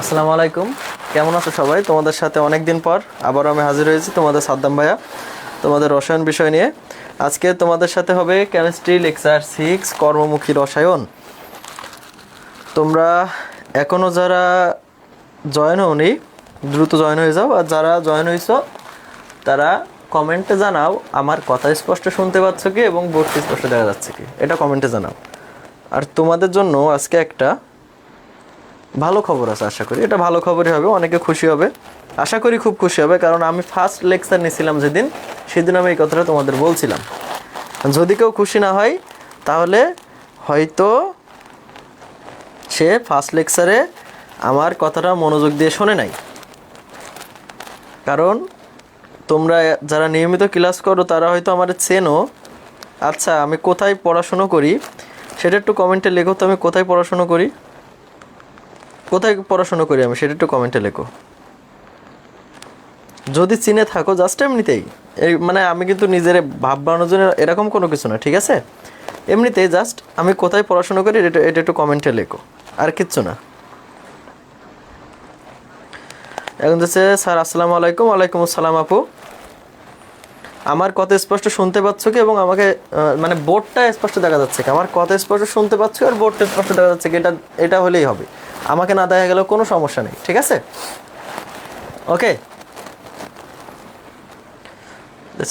আসসালামু আলাইকুম, কেমন আছো সবাই? তোমাদের সাথে অনেক দিন পর আবার আমি হাজির হয়েছি, তোমাদের সাদ্দাম ভাইয়া, তোমাদের রসায়ন বিষয় নিয়ে। আজকে তোমাদের সাথে হবে কেমিস্ট্রি লেকচার 6 কর্মমুখী রসায়ন। তোমরা এখনও যারা জয়েন হওনি দ্রুত জয়েন হয়ে যাও, আর যারা জয়েন হয়েছ তারা কমেন্টে জানাও আমার কথা স্পষ্ট শুনতে পাচ্ছ কি এবং বোর্ডটি স্পষ্ট দেখা যাচ্ছে কি, এটা কমেন্টে জানাও। আর তোমাদের জন্য আজকে একটা ভালো খবর আছে, আশা করি এটা ভালো খবরই হবে, অনেকে খুশি হবে, আশা করি খুব খুশি হবে, কারণ আমি ফার্স্ট লেকচার নিয়েছিলাম সেদিন আমি এই কথাটা তোমাদের বলছিলাম। যদি কেউ খুশি না হয় তাহলে হয়তো সে ফার্স্ট লেকচারে আমার কথাটা মনোযোগ দিয়ে শোনে নাই। কারণ তোমরা যারা নিয়মিত ক্লাস করো তারা হয়তো আমার চেনো। আচ্ছা, আমি কোথায় পড়াশুনো করি সেটা একটু কমেন্টে লেখো তো। আমি কোথায় পড়াশুনো করি আমি সেটা একটু কমেন্টে লেখো। যদি চিনে থাকো জাস্ট এমনিতেই, এই মানে আমি কিন্তু নিজের ভাব বানানোর জন্য এরকম কোনো কিছু না, ঠিক আছে? এমনিতেই জাস্ট আমি কোথায় পড়াশোনা করি এটা একটু কমেন্টে লেখো, আর কিচ্ছু না। এখন হচ্ছে স্যার আসসালামু আলাইকুম। ওয়ালাইকুম আসসালাম আপু, আমার কথা স্পষ্ট শুনতে পাচ্ছ কি এবং আমাকে মানে বোর্ডটা স্পষ্ট দেখা যাচ্ছে কি? আমার কথা স্পষ্ট শুনতে পাচ্ছ আর বোর্ডটা স্পষ্ট দেখা যাচ্ছে কি? এটা হলেই হবে, আমাকে না দেখা গেলেও কোনো সমস্যা নেই, ঠিক আছে? ওকে।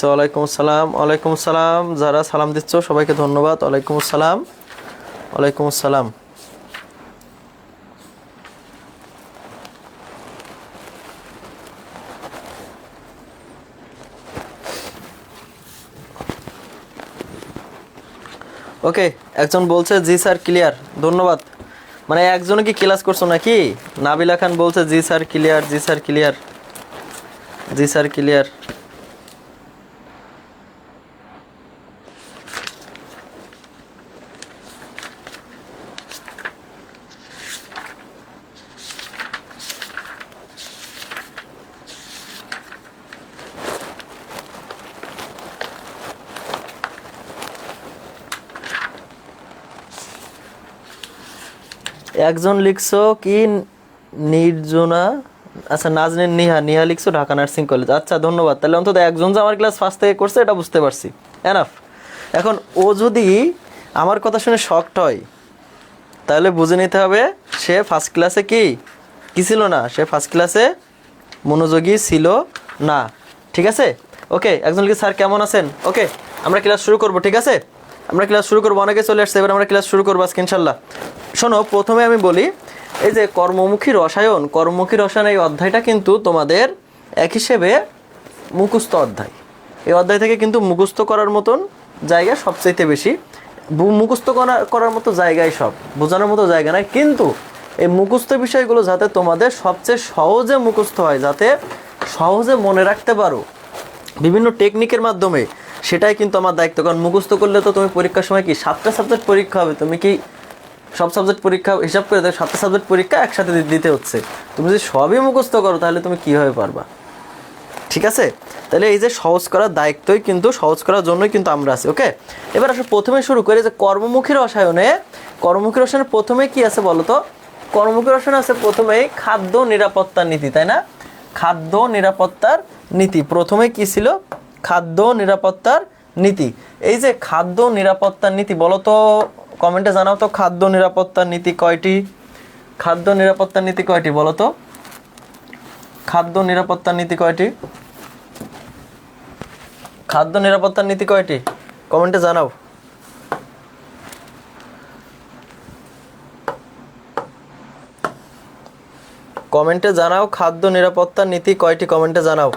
ওয়ালাইকুম আসসালাম, যারা সালাম দিচ্ছ সবাইকে ধন্যবাদ। ওয়ালাইকুম আসসালাম। ওকে, একজন বলছে জি স্যার ক্লিয়ার, ধন্যবাদ। মানে একজনে কি ক্লাস করছো নাকি? নাবিলা খান বলছে জি স্যার ক্লিয়ার। একজন লিখছো কি নির্জনা, আচ্ছা নাজনীন নিহা লিখছো ঢাকা নার্সিং কলেজ। আচ্ছা ধন্যবাদ। তাহলে অন্তত একজন যে আমার ক্লাস ফার্স্ট থেকে করছে এটা বুঝতে পারছি, এনাফ। এখন ও যদি আমার কথা শুনে শকড হয় তাহলে বুঝে নিতে হবে সে ফার্স্ট ক্লাসে কি ছিল না, সে ফার্স্ট ক্লাসে মনোযোগী ছিল না, ঠিক আছে? ওকে, একজন লিখে স্যার কেমন আছেন। ওকে, আমরা ক্লাস শুরু করব, ঠিক আছে? অনেকে চলে আসছে, এবার আমরা ক্লাস শুরু করবো আজকে ইনশাল্লাহ। শোনো, প্রথমে আমি বলি, এই যে কর্মমুখী রসায়ন এই অধ্যায়টা কিন্তু তোমাদের এক হিসেবে মুখস্থ অধ্যায়। এই অধ্যায় থেকে কিন্তু মুখস্থ করার মতন জায়গা সবচাইতে বেশি, মুখস্থ করার মতো জায়গায় সব, বোঝানোর মতো জায়গা নয়। কিন্তু এই মুখস্থ বিষয়গুলো যাতে তোমাদের সবচেয়ে সহজে মুখস্থ হয়, যাতে সহজে মনে রাখতে পারো বিভিন্ন টেকনিকের মাধ্যমে, সেটাই কিন্তু আমার দায়িত্ব। কারণ মুখস্থ করলে তো তুমি পরীক্ষার সময় কি 7টা সাবজেক্ট পরীক্ষা হবে, তুমি কি সব সাবজেক্ট পরীক্ষা হিসাব করে 7টা সাবজেক্ট পরীক্ষা একসাথে দিতে হচ্ছে। তুমি যদি সবই মুখস্থ করো তাহলে তুমি কীভাবে পারবা, ঠিক আছে? তাহলে এই যে সহজ করার দায়িত্বই কিন্তু, সহজ করার জন্যই কিন্তু আমরা আছি। ওকে, এবার আসলে প্রথমে শুরু করি যে কর্মমুখী রসায়নে প্রথমে কি আছে বলো তো? কর্মমুখী রসায়নে আছে প্রথমেই খাদ্য নিরাপত্তার নীতি, তাই না? খাদ্য নিরাপত্তার নীতি প্রথমে কি ছিল? খাদ্য নিরাপত্তার নীতি। এই যে খাদ্য নিরাপত্তার নীতি, বলো তো, কমেন্টে জানাও তো, খাদ্য নিরাপত্তার নীতি কয়টি বলো তো? খাদ্য নিরাপত্তার নীতি কয়টি কমেন্টে জানাও। খাদ্য নিরাপত্তার নীতি কয়টি কমেন্টে জানাও।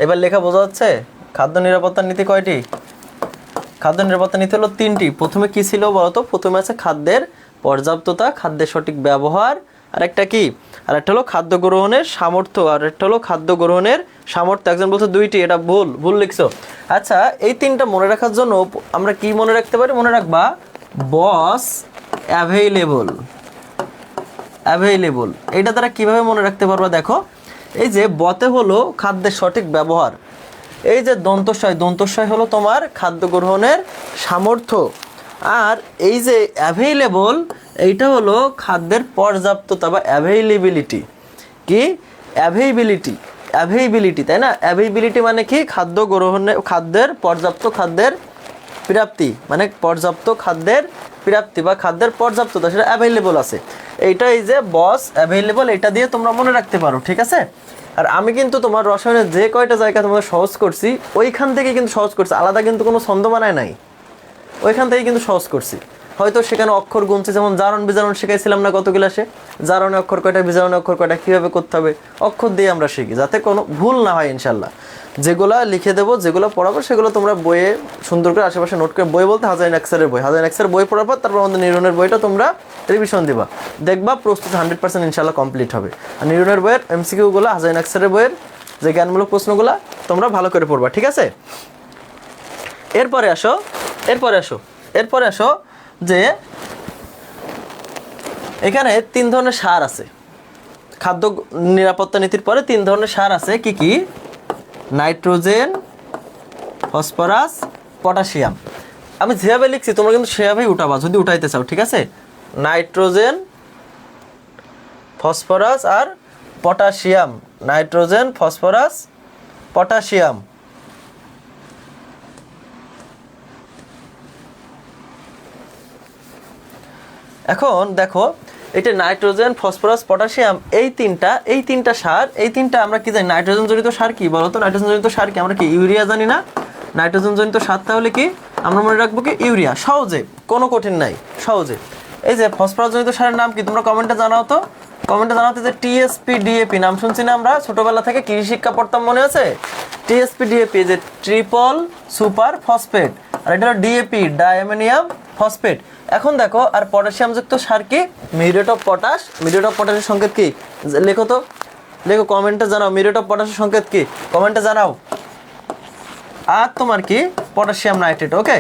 এবার লেখা বোঝা যাচ্ছে? খাদ্য নিরাপত্তার নীতি কয়টি? খাদ্য নিরাপত্তার নীতি হলো 3টি। প্রথমে কি ছিল বলতো? প্রথমে আছে খাদ্যের পর্যাপ্ততা, খাদ্যের সঠিক ব্যবহার, আর একটা হলো খাদ্য গ্রহণের সামর্থ্য। একজন বলছে 2টি, এটা ভুল লিখছো। আচ্ছা, এই 3টা মনে রাখার জন্য আমরা কি মনে রাখতে পারি? মনে রাখবা বস অ্যাভেইলেবল। এইটা দ্বারা কিভাবে মনে রাখতে পারবা? দেখো, এই যে বতে হলো খাদ্যের সঠিক ব্যবহার, এই যে দন্তস্বয় হলো তোমার খাদ্য গ্রহণের সামর্থ্য, আর এই যে অ্যাভেইলেবল, এইটা হলো খাদ্যের পর্যাপ্ততা বা অ্যাভেইলেবিলিটি। কি অ্যাভেইবিলিটি? অ্যাভেইবিলিটি, তাই না? অ্যাভেইবিলিটি মানে কি? খাদ্য গ্রহণে খাদ্যের পর্যাপ্ত খাদ্যের প্রাপ্তি, মানে পর্যাপ্ত খাদ্যের প্রাপ্তি বা খাদ্যের পর্যাপ্ততা, সেটা অ্যাভেইলেবল আছে। এইটা এই যে বস অ্যাভেইলেবল, এটা দিয়ে তোমরা মনে রাখতে পারো, ঠিক আছে? আর আমি কিন্তু তোমার রসায়নের যে কয়টা জায়গা তোমাদের সহজ করছি ওইখান থেকে কিন্তু সহজ করছি, আলাদা কিন্তু কোনো ছন্দ বানায় নাই, ওইখান থেকে কিন্তু সহজ করছি। হয়তো সেখানে অক্ষর গুনছে, যেমন জারণ বিজারণ শিখাইছিলাম না গত ক্লাসে, জারণে অক্ষর কয়টা, বিজারণে অক্ষর কয়টা, কীভাবে করতে হবে, অক্ষর দিয়ে আমরা শিখি, যাতে কোনো ভুল না হয় ইনশাল্লাহ। যেগুলো লিখে দেবো, যেগুলো পড়াবো, সেগুলো তোমরা বইয়ে সুন্দর করে আশেপাশে নোট করে, বই বলতে হাজার এক্সের বই, হাজার এক্সের বই পড়ার পর তারপর আমাদের নিরনের বইটা তোমরা রিভিশন দিবা, দেখবা প্রস্তুতি 100% ইনশাল্লাহ কমপ্লিট হবে। আর নিরনের বইয়ের এমসিকিউগুলো, হাজার এক্সের বইয়ের যে জ্ঞানমূলক প্রশ্নগুলো তোমরা ভালো করে পড়বা, ঠিক আছে? এরপরে আসো যে এখানে 3 ধরনের সার আছে। খাদ্য নিরাপত্তা নীতির পরে 3 ধরনের সার আছে। কি কি? Nitrogen, phosphorus, potassium. আমি যেভাবে লিখছি তোমরা কিন্তু সেভাবেই উঠাবা যদি উঠাইতে চাও, ঠিক আছে? নাইট্রোজেন, ফসফরাস আর পটাশিয়াম। Nitrogen, phosphorus, potassium. এখন দেখো, এটা নাইট্রোজেন, ফসফরাস, পটাশিয়াম, এই তিনটা সার, এই তিনটা আমরা কি জানি? নাইট্রোজেন জনিত সার কি বলতো? নাইট্রোজেন জনিত সার কি? আমরা কি ইউরিয়া জানি না? নাইট্রোজেন জনিত সার তাহলে কি আমরা মনে রাখবো? কি ইউরিয়া। সহজে, কোনো কঠিন নাই, সহজে। এই যে ফসফরাস জনিত সারের নাম কি? তোমরা কমেন্টে জানাও তো, কমেন্টে জানাতে। যে টিএসপি ডিএপি নাম শুনছি না আমরা ছোটবেলা থেকে, কৃষি শিক্ষা পড়তাম, মনে আছে? টিএসপি ডিএপি যে ট্রিপল সুপার ফসফেট, আর এটা হলো ডিএপি ডাইঅ্যামোনিয়াম ফসফেট। এখন দেখো, আর পটাশিয়াম যুক্ত সার কি? Muriate of potash. Muriate of পটাশের সংকেত কি? লেখো তো, লেখো, কমেন্টে জানাও। মিউরেট অফ পটাশের সংকেত কি? কমেন্টে জানাও। আর তোমার কি? Potassium nitrate. ওকে,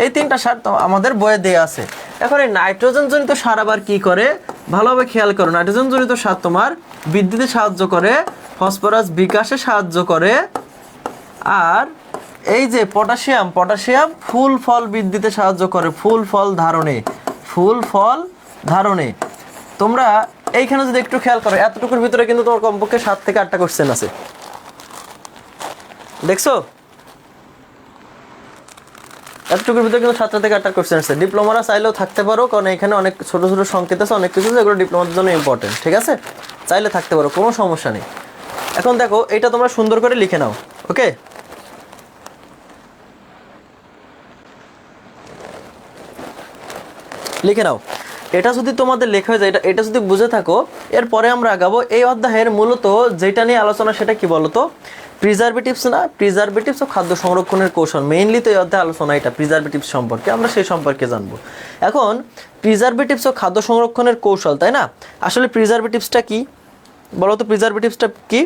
এই 3টা সার তো আমাদের বইয়ে দেয়া আছে। এখন এই নাইট্রোজেন জনিত সার আবার কি করে? ভালোভাবে খেয়াল করো। নাইট্রোজেন জনিত সার তোমার বৃদ্ধিতে সাহায্য করে, ফসফরাস বিকাশে সাহায্য করে, আর এই যে পটাশিয়াম, পটাশিয়াম ফুল ফল বৃদ্ধিতে সাহায্য করে, ফুল ফল ধারণে, ফুল ফল ধারণে। তোমরা এইখানে যদি একটু খেয়াল করো, এতটুকুর ভিতরে কিন্তু তোমার কমপক্ষে 7 থেকে 8টা কোশ্চেন আছে, দেখছো? এতটুকুর ভিতরে কিন্তু 7 থেকে 8টা কোশ্চেন আছে। ডিপ্লোমারা চাইলেও থাকতে পারো, কারণ এখানে অনেক ছোট ছোট সংকেত আছে, অনেক কিছু, যেগুলো ডিপ্লোমার জন্য ইম্পর্টেন্ট, ঠিক আছে? চাইলে থাকতে পারো, কোনো সমস্যা নেই। এখন দেখো, এটা তোমরা সুন্দর করে লিখে নাও। ওকে, লিখে নাও। এটা যদি তোমাদের লেখা হয়ে যায়, এটা যদি বুঝে থাকো, এরপরে আমরা আগাবো। এই অধ্যায়ের মূলত যেটা নিয়ে আলোচনা, সেটা কি বলতো? প্রিজারভেটিভস না, প্রিজারভেটিভস ও খাদ্য সংরক্ষণের কৌশল। মেইনলি তো এই অধ্যায় আলোচনা এটা প্রিজারভেটিভস সম্পর্কে, আমরা সেই সম্পর্কে জানবো। এখন প্রিজারভেটিভস ও খাদ্য সংরক্ষণের কৌশল, তাই না? আসলে প্রিজারভেটিভসটা কি বলো তো? প্রিজারভেটিভসটা কি?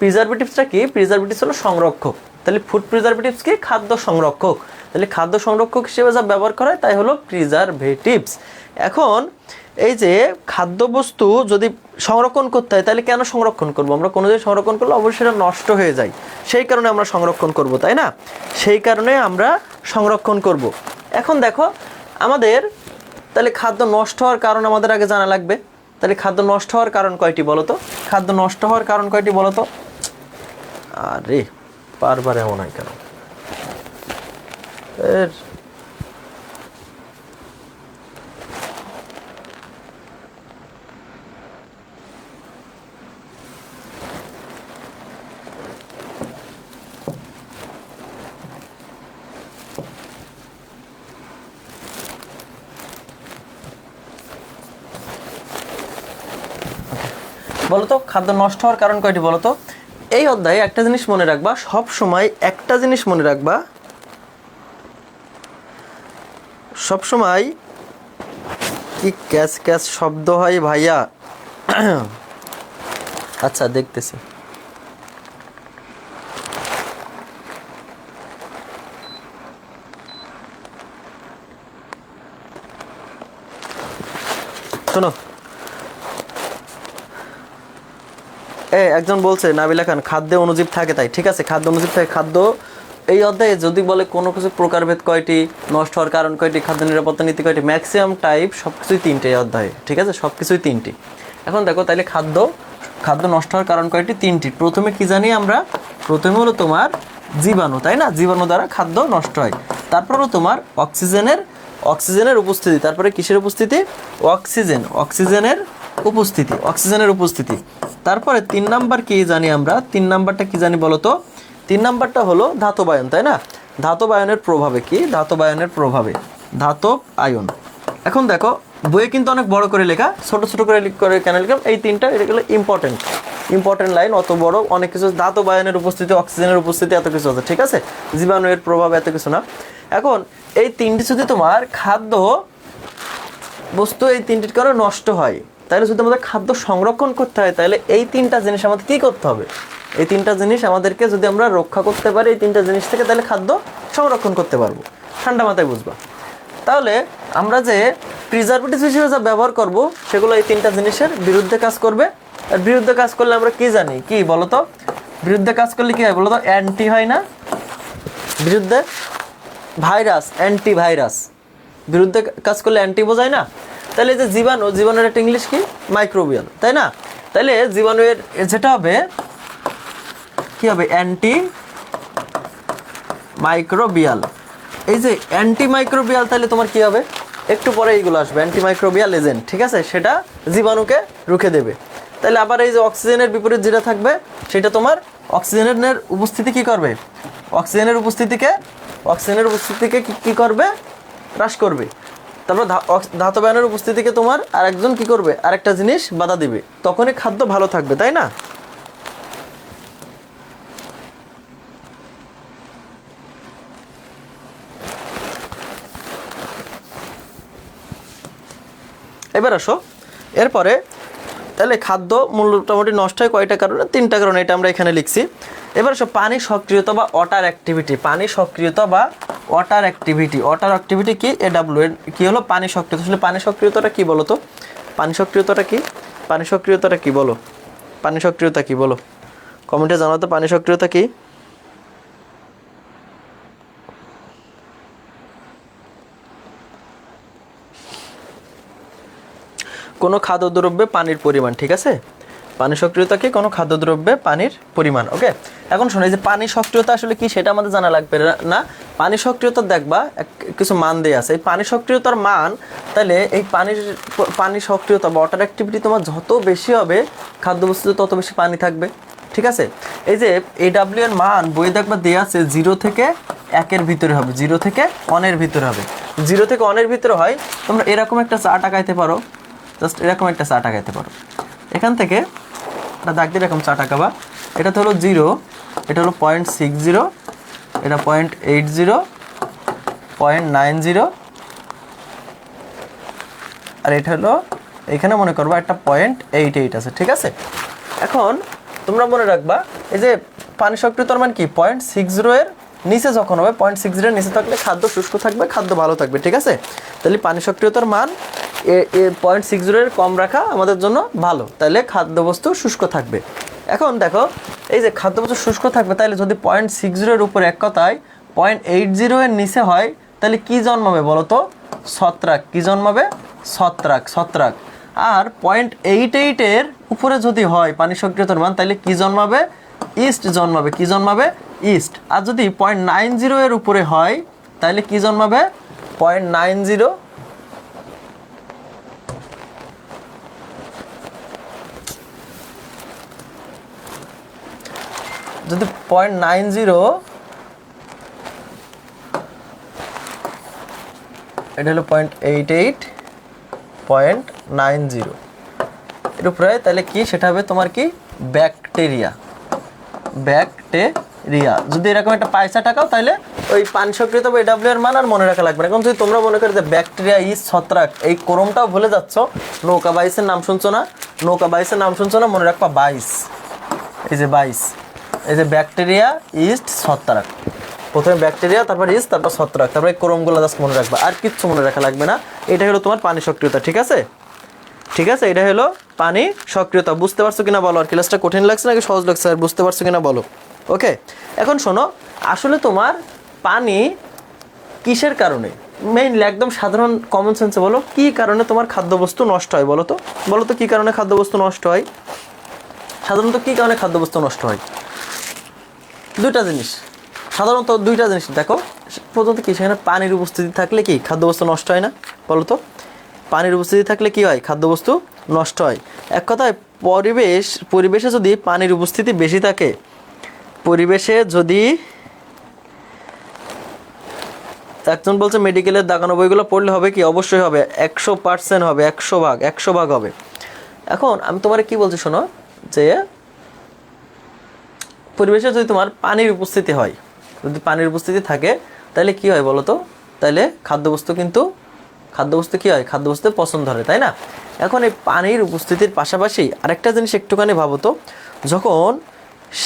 প্রিজারভেটিভসটা কি? প্রিজারভেটিভস হলো সংরক্ষক। তাহলে ফুড প্রিজারভেটিভস কি? খাদ্য সংরক্ষক। তাহলে খাদ্য সংরক্ষক হিসেবে যা ব্যবহার করা হয় তাই হলো প্রিজারভেটিভস। এখন এই যে খাদ্যবস্তু যদি সংরক্ষণ করতে হয়, তাহলে কেন সংরক্ষণ করব? আমরা কোনো জিনিস সংরক্ষণ করলে অবশ্যই সেটা নষ্ট হয়ে যায়, সেই কারণে আমরা সংরক্ষণ করব, তাই না? সেই কারণে আমরা সংরক্ষণ করব। এখন দেখো, আমাদের তাহলে খাদ্য নষ্ট হওয়ার কারণ আমাদের আগে জানা লাগবে। তাহলে খাদ্য নষ্ট হওয়ার কারণ কয়টি বলো তো? খাদ্য নষ্ট হওয়ার কারণ কয়টি বলো তো? আরে বারবার এমন হয় কেন? বলতো খাদ্য নষ্ট হওয়ার কারণ কয়টি বলতো? এই অধ্যায়ে একটা জিনিস মনে রাখবা, সব সময় একটা জিনিস মনে রাখবা, সব সময় কি ক্যাচ ক্যাচ শব্দ হয় ভাইয়া? আচ্ছা, দেখতেছি। শোনো, একজন বলছে নাবিলা খান, খাদ্যে অণুজীব থাকে তাই। ঠিক আছে, খাদ্য অণুজীব থাকে, খাদ্য এই অধ্যায়ে যদি বলে কোনো কিছু প্রকারভেদ কয়টি, নষ্ট হওয়ার কারণ কয়টি, খাদ্য নিরাপত্তা নীতি কয়টি, ম্যাক্সিমাম টাইপ সব কিছুই 3টে এই অধ্যায়ে, ঠিক আছে, সব কিছুই 3টি। এখন দেখো তাহলে খাদ্য নষ্ট হওয়ার কারণ কয়টি? 3টি। প্রথমে কি জানি আমরা? প্রথমে হলো তোমার জীবাণু, তাই না? জীবাণু দ্বারা খাদ্য নষ্ট হয়। তারপর হলো তোমার অক্সিজেনের উপস্থিতি। তারপরে কিসের উপস্থিতি? অক্সিজেনের উপস্থিতি। তারপরে 3 নাম্বার কি জানি আমরা? 3 নাম্বারটা কি জানি বলো তো? 3 নাম্বারটা হলো ধাতব আয়ন, তাই না? ধাতব আয়নের প্রভাবে কি? ধাতব আয়ন। এখন দেখো বইয়ে কিন্তু অনেক বড় করে লেখা, ছোট ছোট করে কেন লিখলাম? এই 3টা এগুলো ইম্পর্টেন্ট লাইন, অত বড় অনেক কিছু। ধাতব আয়নের উপস্থিতি, অক্সিজেনের উপস্থিতি, এত কিছু আছে, ঠিক আছে? জীবাণুর প্রভাব, এত কিছু না। এখন এই 3টি যদি তোমার খাদ্য বস্তু এই 3টির কারণে নষ্ট হয়, তাহলে যদি আমাদের খাদ্য সংরক্ষণ করতে হয়, তাহলে এই 3টা জিনিস আমাদের কী করতে হবে? এই 3টা জিনিস আমাদেরকে যদি আমরা রক্ষা করতে পারি, এই 3টা জিনিস থেকে, তাহলে খাদ্য সংরক্ষণ করতে পারবো। ঠান্ডা মাথায় বুঝবা। তাহলে আমরা যে প্রিজারভেটিভ হিসেবে যা ব্যবহার করব, সেগুলো এই 3টা জিনিসের বিরুদ্ধে কাজ করবে। আর বিরুদ্ধে কাজ করলে আমরা কি জানি? কি বলো তো? বিরুদ্ধে কাজ করলে কি হয় বলো তো? অ্যান্টি হয় না? বিরুদ্ধে ভাইরাস, অ্যান্টিভাইরাস। বিরুদ্ধে কাজ করলে অ্যান্টি বোঝায় না? তাহলে যে জীবাণুর একটা ইংলিশ কি? মাইক্রোবিয়াল, তাই না? তাহলে জীবাণুর যেটা হবে কি হবে? Anti microbial. এই যে অ্যান্টি মাইক্রোবিয়াল, তাহলে তোমার কি হবে? একটু পরে এইগুলো আসবে, অ্যান্টি মাইক্রোবিয়াল এজেন্ট, ঠিক আছে? সেটা জীবাণুকে রুখে দেবে। তাহলে আবার এই যে অক্সিজেনের বিপরীত যেটা থাকবে, সেটা তোমার অক্সিজেনের উপস্থিতি কি করবে? অক্সিজেনের উপস্থিতিকে কি করবে? হ্রাস করবে। তারপর ধাতব আয়নের উপস্থিতিকে তোমার আরেকজন কি করবে? আরেকটা জিনিস বাধা দিবে। তখনই খাদ্য ভালো থাকবে, তাই না? এবার আসো এরপরে, তাহলে খাদ্য মোটামুটি নষ্ট হয় কয়টা কারণে? 3টা কারণে, এটা আমরা এখানে লিখছি। এবার আসো পানি সক্রিয়তা বা ওয়াটার অ্যাক্টিভিটি। ওয়াটার অ্যাক্টিভিটি কি? AW এর কি হলো? পানি সক্রিয়তা। আসলে পানি সক্রিয়তাটা কি বলো তো? পানি সক্রিয়তা কি বলো? কমেন্টে জানাও তো পানি সক্রিয়তা কি? কোনো খাদ্যদ্রব্যে পানির পরিমাণ, ঠিক আছে? পানি সক্রিয়তা কি? কোনো খাদ্যদ্রব্যে পানির পরিমাণ। ওকে, এখন শোনো, এই যে পানি সক্রিয়তা আসলে কি সেটা আমাদের জানা লাগবে না। পানি সক্রিয়তা দেখবা কিছু মান দেয়া আছে। এই পানি সক্রিয়তার মান, তাহলে এই পানি সক্রিয়তা বা ওয়াটার অ্যাক্টিভিটি তোমার যত বেশি হবে, খাদ্যবস্তুতে তত বেশি পানি থাকবে, ঠিক আছে? এই যে AW এর মান বই দেখবা দেয়া আছে 0 থেকে 1-এর ভিতরে হবে, 0 থেকে 1 এর ভিতরে হবে। 0 থেকে 1 এর ভিতরে হয়, তোমরা এরকম একটা চার্ট আঁকাইতে পারো, জাস্ট এরকম একটা চার্ট আঁকাইতে পারো। এখান থেকে এটা দাগ দিয়ে এরকম চার্ট আঁকাবা। এটা তো হলো 0, এটা হলো 0.60, এটা 0.80, 0.90, আর এটা হলো এখানে মনে করবা একটা 0.88 আছে, ঠিক আছে? এখন তোমরা মনে রাখবা, এই যে পানি সক্রিয়তার মান কি? 0.60 এর নিচে যখন হবে, 0.60 এর নিচে থাকলে খাদ্য শুষ্ক থাকবে, খাদ্য ভালো থাকবে, ঠিক আছে? তাহলে পানি সক্রিয়তার মান 0.60 এর কম রাখা আমাদের জন্য ভালো, তাহলে খাদ্যবস্তু শুষ্ক থাকবে। এখন দেখো, এই যে খাদ্যবস্তু শুষ্ক থাকবে, তাহলে যদি 0.60 এর উপরে, এক কথায় 0.80 এর নিচে হয়, তাহলে কি জন্মাবে বলো তো? ছত্রাক। কি জন্মাবে? ছত্রাক। আর 0.88 এর উপরে যদি হয় পানি সক্রিয়তার মান, তাহলে কি জন্মাবে? ইস্ট জন্মাবে। কি জন্মাবে? ইস্ট। আর যদি 0.90 এর উপরে হয়, তাহলে কি জন্মাবে? 0.90। যদি 0.90, এটা হলো 0.88, 0.90 এর উপরে, তাহলে কি সেটা হবে তোমার কি? ব্যাকটেরিয়া। যদি এরকম একটা পয়সা টাকাও, তাহলে ওই পানি সক্রিয়তা বা AW এর মান আর মনে রাখা লাগবে না। এখন যদি তোমরা মনে করো যে ব্যাকটেরিয়া ইজ ছত্রাক, এই ক্রমটাও ভুলে যাচ্ছ। নৌকা বাইসের নাম শুনছো না? মনে রাখবা 22, এই যে 22, এই যে ব্যাকটেরিয়া ইস্ট ছত্রাক। প্রথমে ব্যাকটেরিয়া, তারপর ইস্ট, তারপর ছত্রাক, তারপর এই ক্রমগুলো জাস্ট মনে রাখবা, আর কিচ্ছু মনে রাখা লাগবে না। এটা হলো তোমার পানি সক্রিয়তা, ঠিক আছে? এটা হলো পানি সক্রিয়তা। বুঝতে পারছো কিনা বলো? আর ক্লাসটা কঠিন লাগছে নাকি সহজ লাগছে? আর বুঝতে পারছো কিনা বলো? ওকে, এখন শোনো, আসলে তোমার পানি কিসের কারণে, মেইনলি একদম সাধারণ কমন সেন্সে বলো, কি কারণে তোমার খাদ্যবস্তু নষ্ট হয় বলো তো কি কারণে খাদ্যবস্তু নষ্ট হয়? সাধারণত কি কারণে খাদ্যবস্তু নষ্ট হয়? দুইটা জিনিস, সাধারণত দুইটা জিনিস দেখো। প্রথমত কি, সেখানে পানির উপস্থিতি থাকলে কি খাদ্যবস্তু নষ্ট হয় না বলো তো? পানির উপস্থিতি থাকলে কি হয়? খাদ্যবস্তু নষ্ট হয়। এক কথায় পরিবেশে যদি পানির উপস্থিতি বেশি থাকে, পরিবেশে যদি, একজন বলছে মেডিকেলের দাগানো বইগুলো পড়লে হবে কি? অবশ্যই হবে, 100% হবে, 100 ভাগ হবে। এখন আমি তোমার কি বলছি শোনো, যে পরিবেশে যদি তোমার পানির উপস্থিতি হয়, যদি পানির উপস্থিতি থাকে, তাহলে কি হয় বলো তো? তাহলে খাদ্যবস্তু কি হয়? খাদ্যবস্তু পছন্দ ধরে, তাই না? এখন এই পানির উপস্থিতির পাশাপাশি আরেকটা জিনিস একটুখানি ভাবো তো, যখন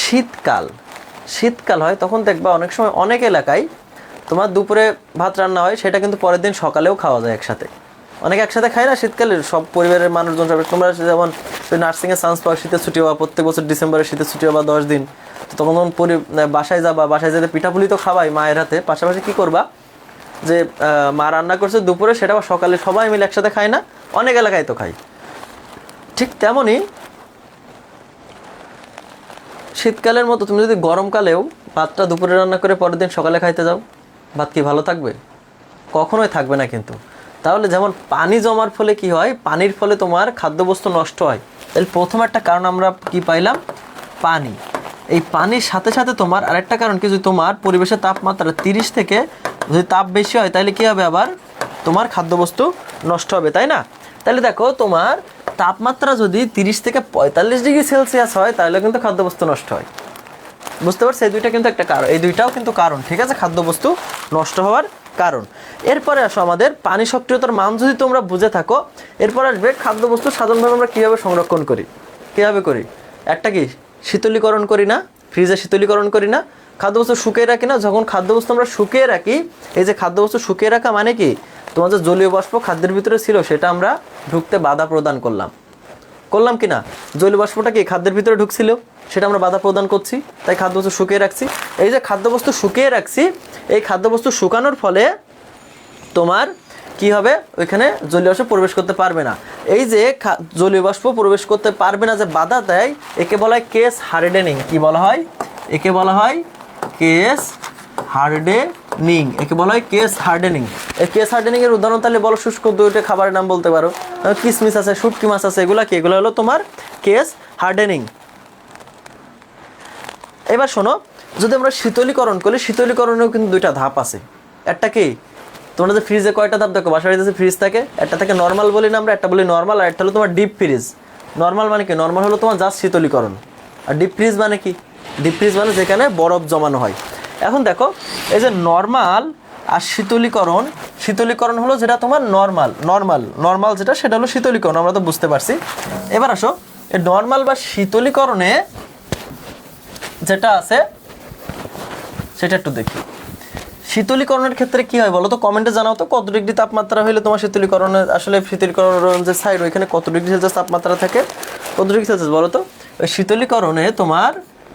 শীতকাল হয় তখন দেখবা অনেক সময় অনেক এলাকায় তোমার দুপুরে ভাত রান্না হয়, সেটা কিন্তু পরের দিন সকালেও খাওয়া যায় একসাথে। অনেকে একসাথে খায় না শীতকালে, সব পরিবারের মানুষজন সব। তোমরা যেমন নার্সিংয়ে চান্স পাও, শীতের ছুটি হওয়া, প্রত্যেক বছর ডিসেম্বরে শীতের ছুটি হওয়া 10 দিন, তো তখন বাসায় যাবা, বাসায় যেতে পিঠাপুলি তো খাবাই মায়ের হাতে, পাশাপাশি কি করবা, যে মা রান্না করছে দুপুরে, সেটা সকালে সবাই মিলে একসাথে খায় না? অনেক এলাকায় তো খাই। ঠিক তেমনই শীতকালের মতো তুমি যদি গরমকালেও ভাতটা দুপুরে রান্না করে পরের দিন সকালে খাইতে যাও, ভাত কি ভালো থাকবে? কখনোই থাকবে না কিন্তু। তাহলে যেমন পানি জমার ফলে কি হয়, পানির ফলে তোমার খাদ্যবস্তু নষ্ট হয়। তাহলে প্রথম একটা কারণ আমরা কি পাইলাম? পানি। এই পানির সাথে সাথে তোমার আরেকটা কারণ কি, যদি তোমার পরিবেশের তাপমাত্রা 30 থেকে যদি তাপ বেশি হয়, তাহলে কি হবে? আবার তোমার খাদ্যবস্তু নষ্ট হবে, তাই না? তাহলে দেখো, তোমার তাপমাত্রা যদি 30 থেকে 45 ডিগ্রি সেলসিয়াস হয়, তাহলে কিন্তু খাদ্যবস্তু নষ্ট হয়। বুঝতে পারছো? এই দুইটা কিন্তু একটা কারণ, এই দুইটাও কিন্তু কারণ, ঠিক আছে, খাদ্যবস্তু নষ্ট হওয়ার কারণ। এরপরে আসো আমাদের পানি সক্রিয়তার মান যদি তোমরা বুঝে থাকো, এরপর আসবে খাদ্যবস্তু সাধারণভাবে আমরা কীভাবে সংরক্ষণ করি। কীভাবে করি? একটা কি, শীতলীকরণ করি না? ফ্রিজে শীতলীকরণ করি না? খাদ্যবস্তু শুকিয়ে রাখি না? যখন খাদ্যবস্তু আমরা শুকিয়ে রাখি, এই যে খাদ্যবস্তু শুকিয়ে রাখা মানে কি, তোমার যে জলীয় বাষ্প খাদ্যের ভিতরে ছিল, সেটা আমরা ঢুকতে বাধা প্রদান করলাম কি না? জলীয় বাষ্পটা কি খাদ্যের ভিতরে ঢুকছিল, সেটা আমরা বাধা প্রদান করছি, তাই খাদ্যবস্তু শুকিয়ে রাখছি। এই যে খাদ্যবস্তু শুকিয়ে রাখছি, এই খাদ্যবস্তু শুকানোর ফলে তোমার কি হবে? ওইখানে জলীয় বাষ্প প্রবেশ করতে পারবে না। এই যে জলীয় বাষ্প প্রবেশ করতে পারবে না যে বাধা দেয়, একে বলা হয় কেস হার্ডেনিং। কি বলা হয়? একে বলা হয় কেস হার্ডেনিং। একে বলা হয় কেস হার্ডেনিং। এই কেস হার্ডেনিং এর উদাহরণ তাহলে বলো, শুষ্ক দুইটা খাবারের নাম বলতে পারো, কিসমিস আছে, শুটকি মাছ আছে, এগুলা কি? এগুলো হলো তোমার কেস হার্ডেনিং। এবার শোনো, যদি আমরা শীতলীকরণ করি, শীতলীকরণেও কিন্তু দুইটা ধাপ আছে। একটা কি, তোমরা যে ফ্রিজে কয়টা ধাপ দেখো, বাসায় যে ফ্রিজ থাকে, একটা থাকে নর্মাল বলি না আমরা, একটা বলি নর্মাল, আর একটা হলো তোমার ডিপ ফ্রিজ। নর্মাল মানে কি? নর্মাল হলো তোমার জাস্ট শীতলীকরণ। আর ডিপ ফ্রিজ মানে কি? ডিপ ফ্রিজ মানে যেখানে বরফ জমানো হয়। এখন দেখো, এই যে নর্মাল আর শীতলীকরণ হলো যেটা তোমার নর্মাল যেটা, সেটা হলো শীতলীকরণ, আমরা তো বুঝতে পারছি। এবার আসো, এই নর্মাল বা শীতলীকরণে যেটা আছে সেটা একটু দেখি। শীতলীকরণের ক্ষেত্রে কি হয় বলো তো? কমেন্টে জানাও তো, কত ডিগ্রি তাপমাত্রা হলে তোমার শীতলীকরণের, আসলে শীতলীকরণ যে সাইড, ওইখানে কত ডিগ্রি সেলসিয়াস তাপমাত্রা থাকে? কত ডিগ্রি সেলসিয়াস বলো তো? ওই শীতলীকরণে তোমার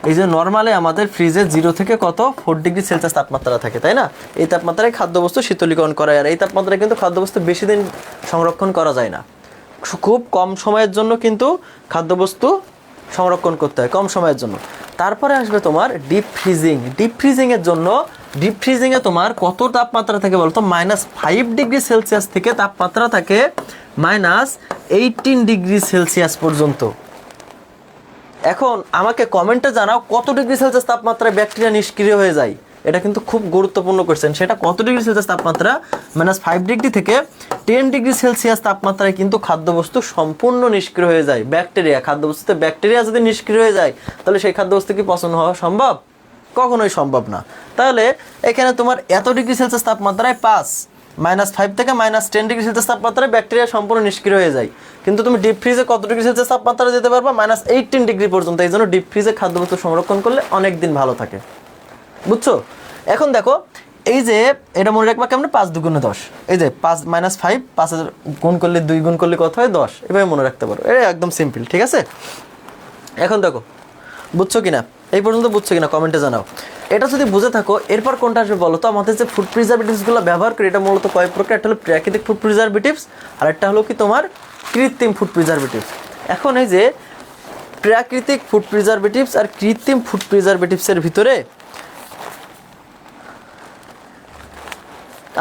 এই যে নর্মালে আমাদের ফ্রিজে 0 থেকে কত 4 ডিগ্রি সেলসিয়াস তাপমাত্রা থাকে, তাই না? এই তাপমাত্রায় খাদ্যবস্তু শীতলীকরণ করা হয়। আর এই তাপমাত্রায় কিন্তু খাদ্যবস্তু বেশি দিন সংরক্ষণ করা যায় না, খুব কম সময়ের জন্য কিন্তু খাদ্যবস্তু সংরক্ষণ করতে হয়, কম সময়ের জন্য। তারপরে আসবে তোমার ডিপ ফ্রিজিং। ডিপ ফ্রিজিংয়ে তোমার কত তাপমাত্রা থাকে বলতো? -5 ডিগ্রি সেলসিয়াস থেকে তাপমাত্রা থাকে -18 ডিগ্রি সেলসিয়াস পর্যন্ত। এখন আমাকে কমেন্টে জানাও, কত ডিগ্রি সেলসিয়াস তাপমাত্রায় ব্যাকটেরিয়া নিষ্ক্রিয় হয়ে যায়? এটা কিন্তু খুব গুরুত্বপূর্ণ কোশ্চেন। সেটা কত ডিগ্রি সেলসিয়াস তাপমাত্রা? -5 ডিগ্রি থেকে 10 ডিগ্রি সেলসিয়াস তাপমাত্রায় কিন্তু খাদ্যবস্তু সম্পূর্ণ নিষ্ক্রিয় হয়ে যায়। ব্যাকটেরিয়া, খাদ্যবস্তুতে ব্যাকটেরিয়া যদি নিষ্ক্রিয় হয়ে যায়, তাহলে সেই খাদ্যবস্তু কি পচন হওয়া সম্ভব? কখনোই সম্ভব না। তাহলে এখানে তোমার এত ডিগ্রি সেলসিয়াস তাপমাত্রায় -5 থেকে -10 ডিগ্রি সেলসিয়াস তাপমাত্রায় ব্যাকটেরিয়া সম্পূর্ণ নিষ্ক্রিয় হয়ে যায়। কিন্তু তুমি ডিপ ফ্রিজে কত ডিগ্রি সেলসিয়াস তাপমাত্রা যেতে পারবা? -18 ডিগ্রি পর্যন্ত। এই জন্য ডিপ ফ্রিজে খাদ্যবস্তু সংরক্ষণ করলে অনেক দিন ভালো থাকে। বুঝছো? এখন দেখো, এই যে এটা মনে রাখবা কেমন, 5 দুগুণে 10। এই যে 5 -5, 5 গুণ করলে 2 গুণ করলে কত হয়? 10। এভাবে মনে রাখতে পারো, এটা একদম সিম্পল, ঠিক আছে? এখন দেখো, বুঝছো কিনা? এই পর্যন্ত বুঝছো কিনা কমেন্টে জানাও। এটা যদি বুঝে থাকো, এরপর কোনটা আসবে বলো তো? আমাদের যে ফুড প্রিজারভেটিভসগুলো ব্যবহার করি এটা মূলত কয় প্রকার? একটা হলো প্রাকৃতিক ফুড প্রিজারভেটিভস, আর একটা হলো কি তোমার কৃত্রিম ফুড প্রিজারভেটিভস। এখন এই যে প্রাকৃতিক ফুড প্রিজারভেটিভস আর কৃত্রিম ফুড প্রিজারভেটিভসের ভিতরে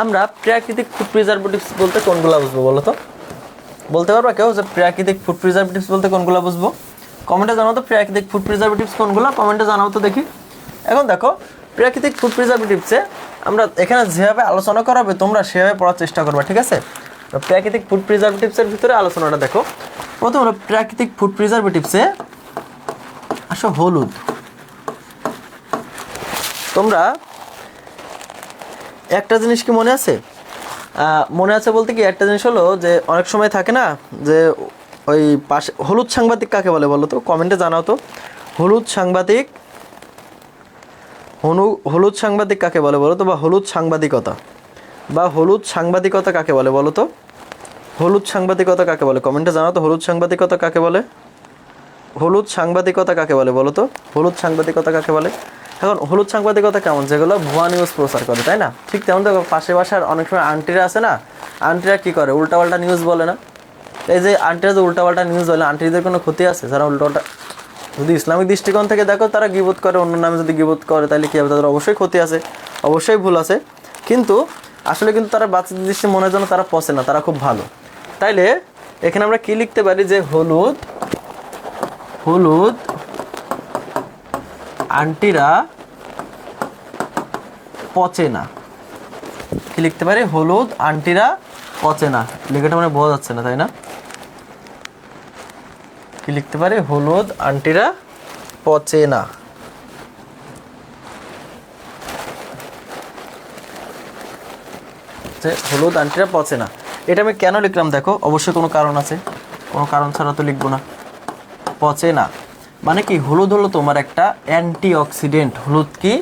আমরা প্রাকৃতিক ফুড প্রিজারভেটিভস বলতে কোনগুলো বুঝবো বলো তো? বলতে পারবা কেউ যে প্রাকৃতিক ফুড প্রিজারভেটিভস বলতে কোনগুলো বুঝবো? কমেন্টে জানাও তো প্রাকৃতিক ফুড প্রিজারভেটিভস কোনগুলো, কমেন্টে জানাও তো দেখি। এখন দেখো প্রাকৃতিক ফুড প্রিজারভেটিভসে আমরা এখানে যেভাবে আলোচনা করাবে তোমরা সেভাবে পড়ার চেষ্টা করবা, ঠিক আছে? প্রাকৃতিক ফুড প্রিজারভেটিভসের ভিতরে আলোচনাটা দেখো। প্রথম হলো প্রাকৃতিক ফুড প্রিজারভেটিভসে আসো হলুদ। তোমরা একটা জিনিস কি মনে আছে? মনে আছে বলতে কি একটা জিনিস হলো যে অনেক সময় থাকে না যে ওই পাশে হলুদ সাংবাদিক কাকে বলে বলো তো? কমেন্টে জানাও তো। হলুদ সাংবাদিক, হলুদ সাংবাদিক কাকে বলে বলো তো? বা হলুদ সাংবাদিকতা, বা হলুদ সাংবাদিকতা কাকে বলে বলো তো? হলুদ সাংবাদিকতা কাকে বলে? কমেন্টে জানাও তো হলুদ সাংবাদিকতা কাকে বলে? হলুদ সাংবাদিকতা কাকে বলে বলো তো? হলুদ সাংবাদিকতা কাকে বলে? এখন হলুদ সাংবাদিকতা কেমন? যেগুলো ভুয়া নিউজ প্রচার করে, তাই না? ঠিক তেমন দেখো পাশে বাসার অনেক সময় আন্টিরা আছে না, আন্টিরা কী করে? উল্টাপাল্টা নিউজ বলে না? এই যে আন্টিরা যে উল্টাপাল্টা নিউজ বলে, আন্টিদের কোনো ক্ষতি আছে? যারা উল্টাপাল্টা, যদি ইসলামিক দৃষ্টিকোণ থেকে দেখো তারা গীবত করে, অন্য নামে যদি গীবত করে তাহলে কী হবে? তাদের অবশ্যই ক্ষতি আছে, অবশ্যই ভুল আছে, কিন্তু আসলে কিন্তু তারা বাচ্চাদের দৃষ্টি মনে জন্য তারা পচে না, তারা খুব ভালো। তাইলে এখানে আমরা কি লিখতে পারি? যে হলুদ, হলুদ আন্টিরা পচে না। কি লিখতে পারি? হলুদ আন্টিরা পচে না। লেখাটা মানে বোঝা যাচ্ছে না, তাই না? কি লিখতে পারি? হলুদ আন্টিরা পচে না। হলুদ আন্টিরা পচে না, এটা আমি কেন লিখলাম দেখো, অবশ্যই কোনো কারণ আছে, কোনো কারণ ছাড়া তো লিখবো না। পচে না মানে কি? হলুদ হলো তোমার একটা অ্যান্টিঅক্সিডেন্ট। হলুদ কি?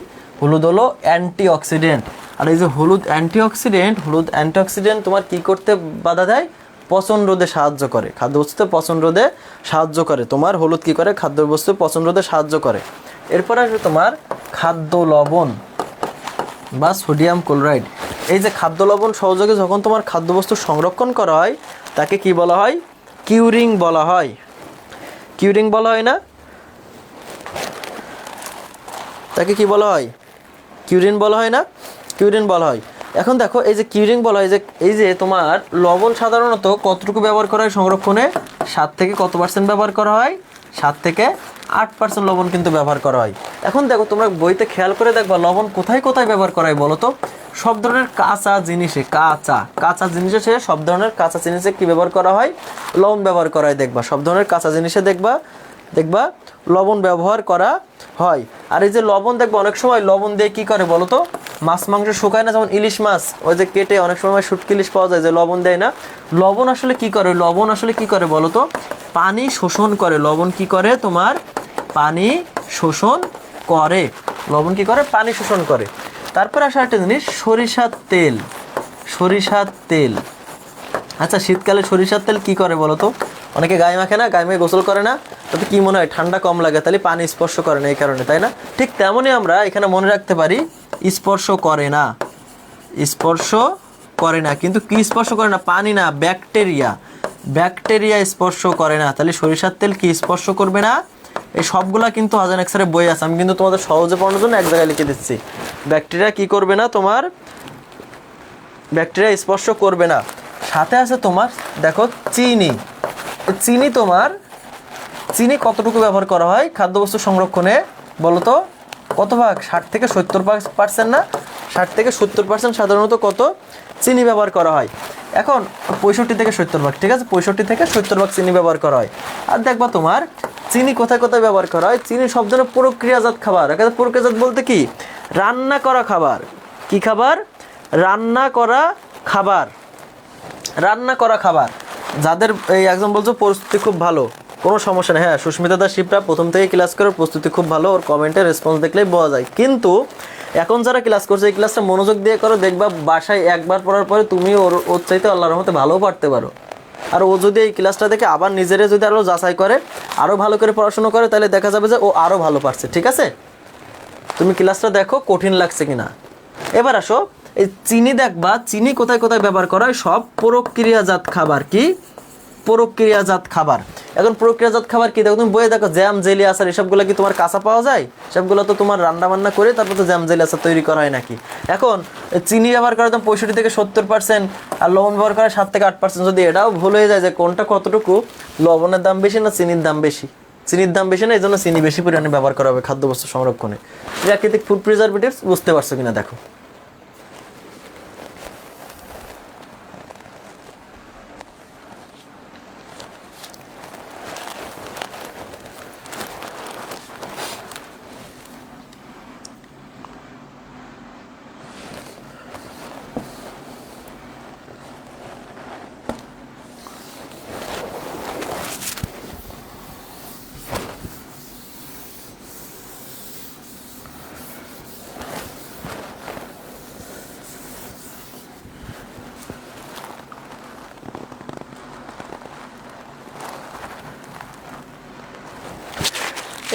হলুদ হলো অ্যান্টিঅক্সিডেন্ট। আর এই যে হলুদ অ্যান্টিঅক্সিডেন্ট, হলুদ অ্যান্টিঅক্সিডেন্ট তোমার কি করতে বাধা দেয়? পচন রোধে সাহায্য করে, খাদ্যবস্তুতে পচন রোধে সাহায্য করে। তোমার হলুদ কি করে? খাদ্যবস্তু পচন রোধে সাহায্য করে। এরপর আসবে তোমার খাদ্য লবণ বা সোডিয়াম ক্লোরাইড। এই যে খাদ্য লবণ সহযোগে যখন তোমার খাদ্যবস্তু সংরক্ষণ করা হয় তাকে কি বলা হয়? কিউরিং বলা হয়। কিউরিং বলা হয় না? তাকে কি বলা হয়? কিউরিন বলা হয় না? কিউরিন বলা হয়। এখন দেখো এই যে কিউরিং বলা হয়, যে এই যে তোমার লবণ সাধারণত কতটুকু ব্যবহার করা হয় সংরক্ষণে? 7 থেকে কত % ব্যবহার করা হয়? 7 থেকে 8% লবণ কিন্তু ব্যবহার করা হয়। এখন দেখো তোমরা বইতে খেয়াল করে দেখবা লবণ কোথায় কোথায় ব্যবহার করা হয় বলো তো? সব ধরনের কাঁচা জিনিসে, কাঁচা জিনিসে, সব ধরনের কাঁচা জিনিসে কি ব্যবহার করা হয়? লবণ ব্যবহার করা হয়। দেখবা সব ধরনের কাঁচা জিনিসে দেখবা লবণ ব্যবহার করা হয়। আর এই যে লবণ দেখবা অনেক সময় লবণ দিয়ে কি করে বলো তো? মাছ মাংস শুকায় না, যেমন ইলিশ মাছ ওই যে কেটে অনেক সময় শুটকি ইলিশ পাওয়া যায়, যে লবণ দেয় না। লবণ আসলে কি করে? লবণ আসলে কি করে বলো তো? পানি শোষণ করে। লবণ কি করে? তোমার পানি শোষণ করে। লবণ কি করে? পানি শোষণ করে। তারপর আসা একটা জিনিস, সরিষার তেল। সরিষার তেল, আচ্ছা শীতকালে সরিষার তেল কি করে বলো তো? অনেকে গায়ে মাখে না, গায়ে মেখে গোসল করে না, তাতে কি মনে হয়? ঠান্ডা কম লাগে, তাহলে পানি স্পর্শ করে না এই কারণে, তাই না? ঠিক তেমনই আমরা এখানে মনে রাখতে পারি স্পর্শ করে না। স্পর্শ করে না, কিন্তু কি স্পর্শ করে না? পানি না, ব্যাকটেরিয়া। ব্যাকটেরিয়া স্পর্শ করে না। তাহলে সরিষার তেল কি স্পর্শ করবে না? এই সবগুলা কিন্তু হাজার এক্সারে বই আছে, আমি কিন্তু তোমাদের সহজে পড়ানোর জন্য এক জায়গায় লিখে দিচ্ছি। ব্যাকটেরিয়া কি করবে না? তোমার ব্যাকটেরিয়া স্পর্শ করবে না। সাথে আছে তোমার দেখো চিনি। চিনি তোমার চিনি কতটুকু ব্যবহার করা হয় খাদ্যবস্তু সংরক্ষণে বলো তো? কত ভাগ? 60 থেকে 70% না? 60 থেকে 70% সাধারণত কত চিনি ব্যবহার করা হয়। এখন 65 থেকে 70 ভাগ, ঠিক আছে, 65 থেকে 70 ভাগ চিনি ব্যবহার করা হয়। আর দেখবা তোমার চিনি কোথায় কোথায় ব্যবহার করা হয়? চিনি সব ধরনের প্রক্রিয়াজাত খাবার। এখানে প্রক্রিয়াজাত বলতে কি? রান্না করা খাবার। কি খাবার? রান্না করা খাবার। রান্না করা খাবার। যাদের এই একজন বলছো প্রস্তুতি খুব ভালো, কোনো সমস্যা নেই। হ্যাঁ, সুস্মিতা দাস শিবরা প্রথম থেকে ক্লাস করে, প্রস্তুতি খুব ভালো, ওর কমেন্টে রেসপন্স দেখলেই বোঝা যায়। কিন্তু এখন যারা ক্লাস করছে এই ক্লাসটা মনোযোগ দিয়ে করো, দেখবা বাসায় একবার পড়ার পরে তুমি ওর চাইতে আল্লাহর রহমতে ভালোও পারতে পারো। আর ও যদি এই ক্লাসটা দেখে আবার নিজেরে যদি আরও যাচাই করে, আরও ভালো করে পড়াশোনা করে, তাহলে দেখা যাবে যে ও আরও ভালো পারছে, ঠিক আছে? তুমি ক্লাসটা দেখো কঠিন লাগছে কিনা। এবার আসো, এই চিনি দেখবা, চিনি কোথায় কোথায় ব্যবহার করা হয়, সব প্রক্রিয়াজাত খাবার। কি প্রক্রিয়াজাত খাবার। এখন প্রক্রিয়াজাত খাবার কি দেখো, তুমি বইয়ে দেখো জ্যাম জেলি আচার এসবগুলো কি তোমার কাঁচা পাওয়া যায়? সবগুলো তো তোমার রান্না বান্না করে তারপর তো জ্যাম জেলি আচার তৈরি করা হয় নাকি। এখন চিনি ব্যবহার করে একদম 65 থেকে 70%, আর লবণ ব্যবহার করে 7 থেকে 8%। যদি এটাও ভুল হয়ে যায় যে কোনটা কতটুকু, লবণের দাম বেশি না চিনির দাম বেশি, চিনির দাম বেশি না, এই জন্য চিনি বেশি পরিমাণে ব্যবহার করা হবে খাদ্যবস্তু সংরক্ষণে। প্রাকৃতিক ফুড প্রিজারভেটিভস বুঝতে পারছো কিনা দেখো।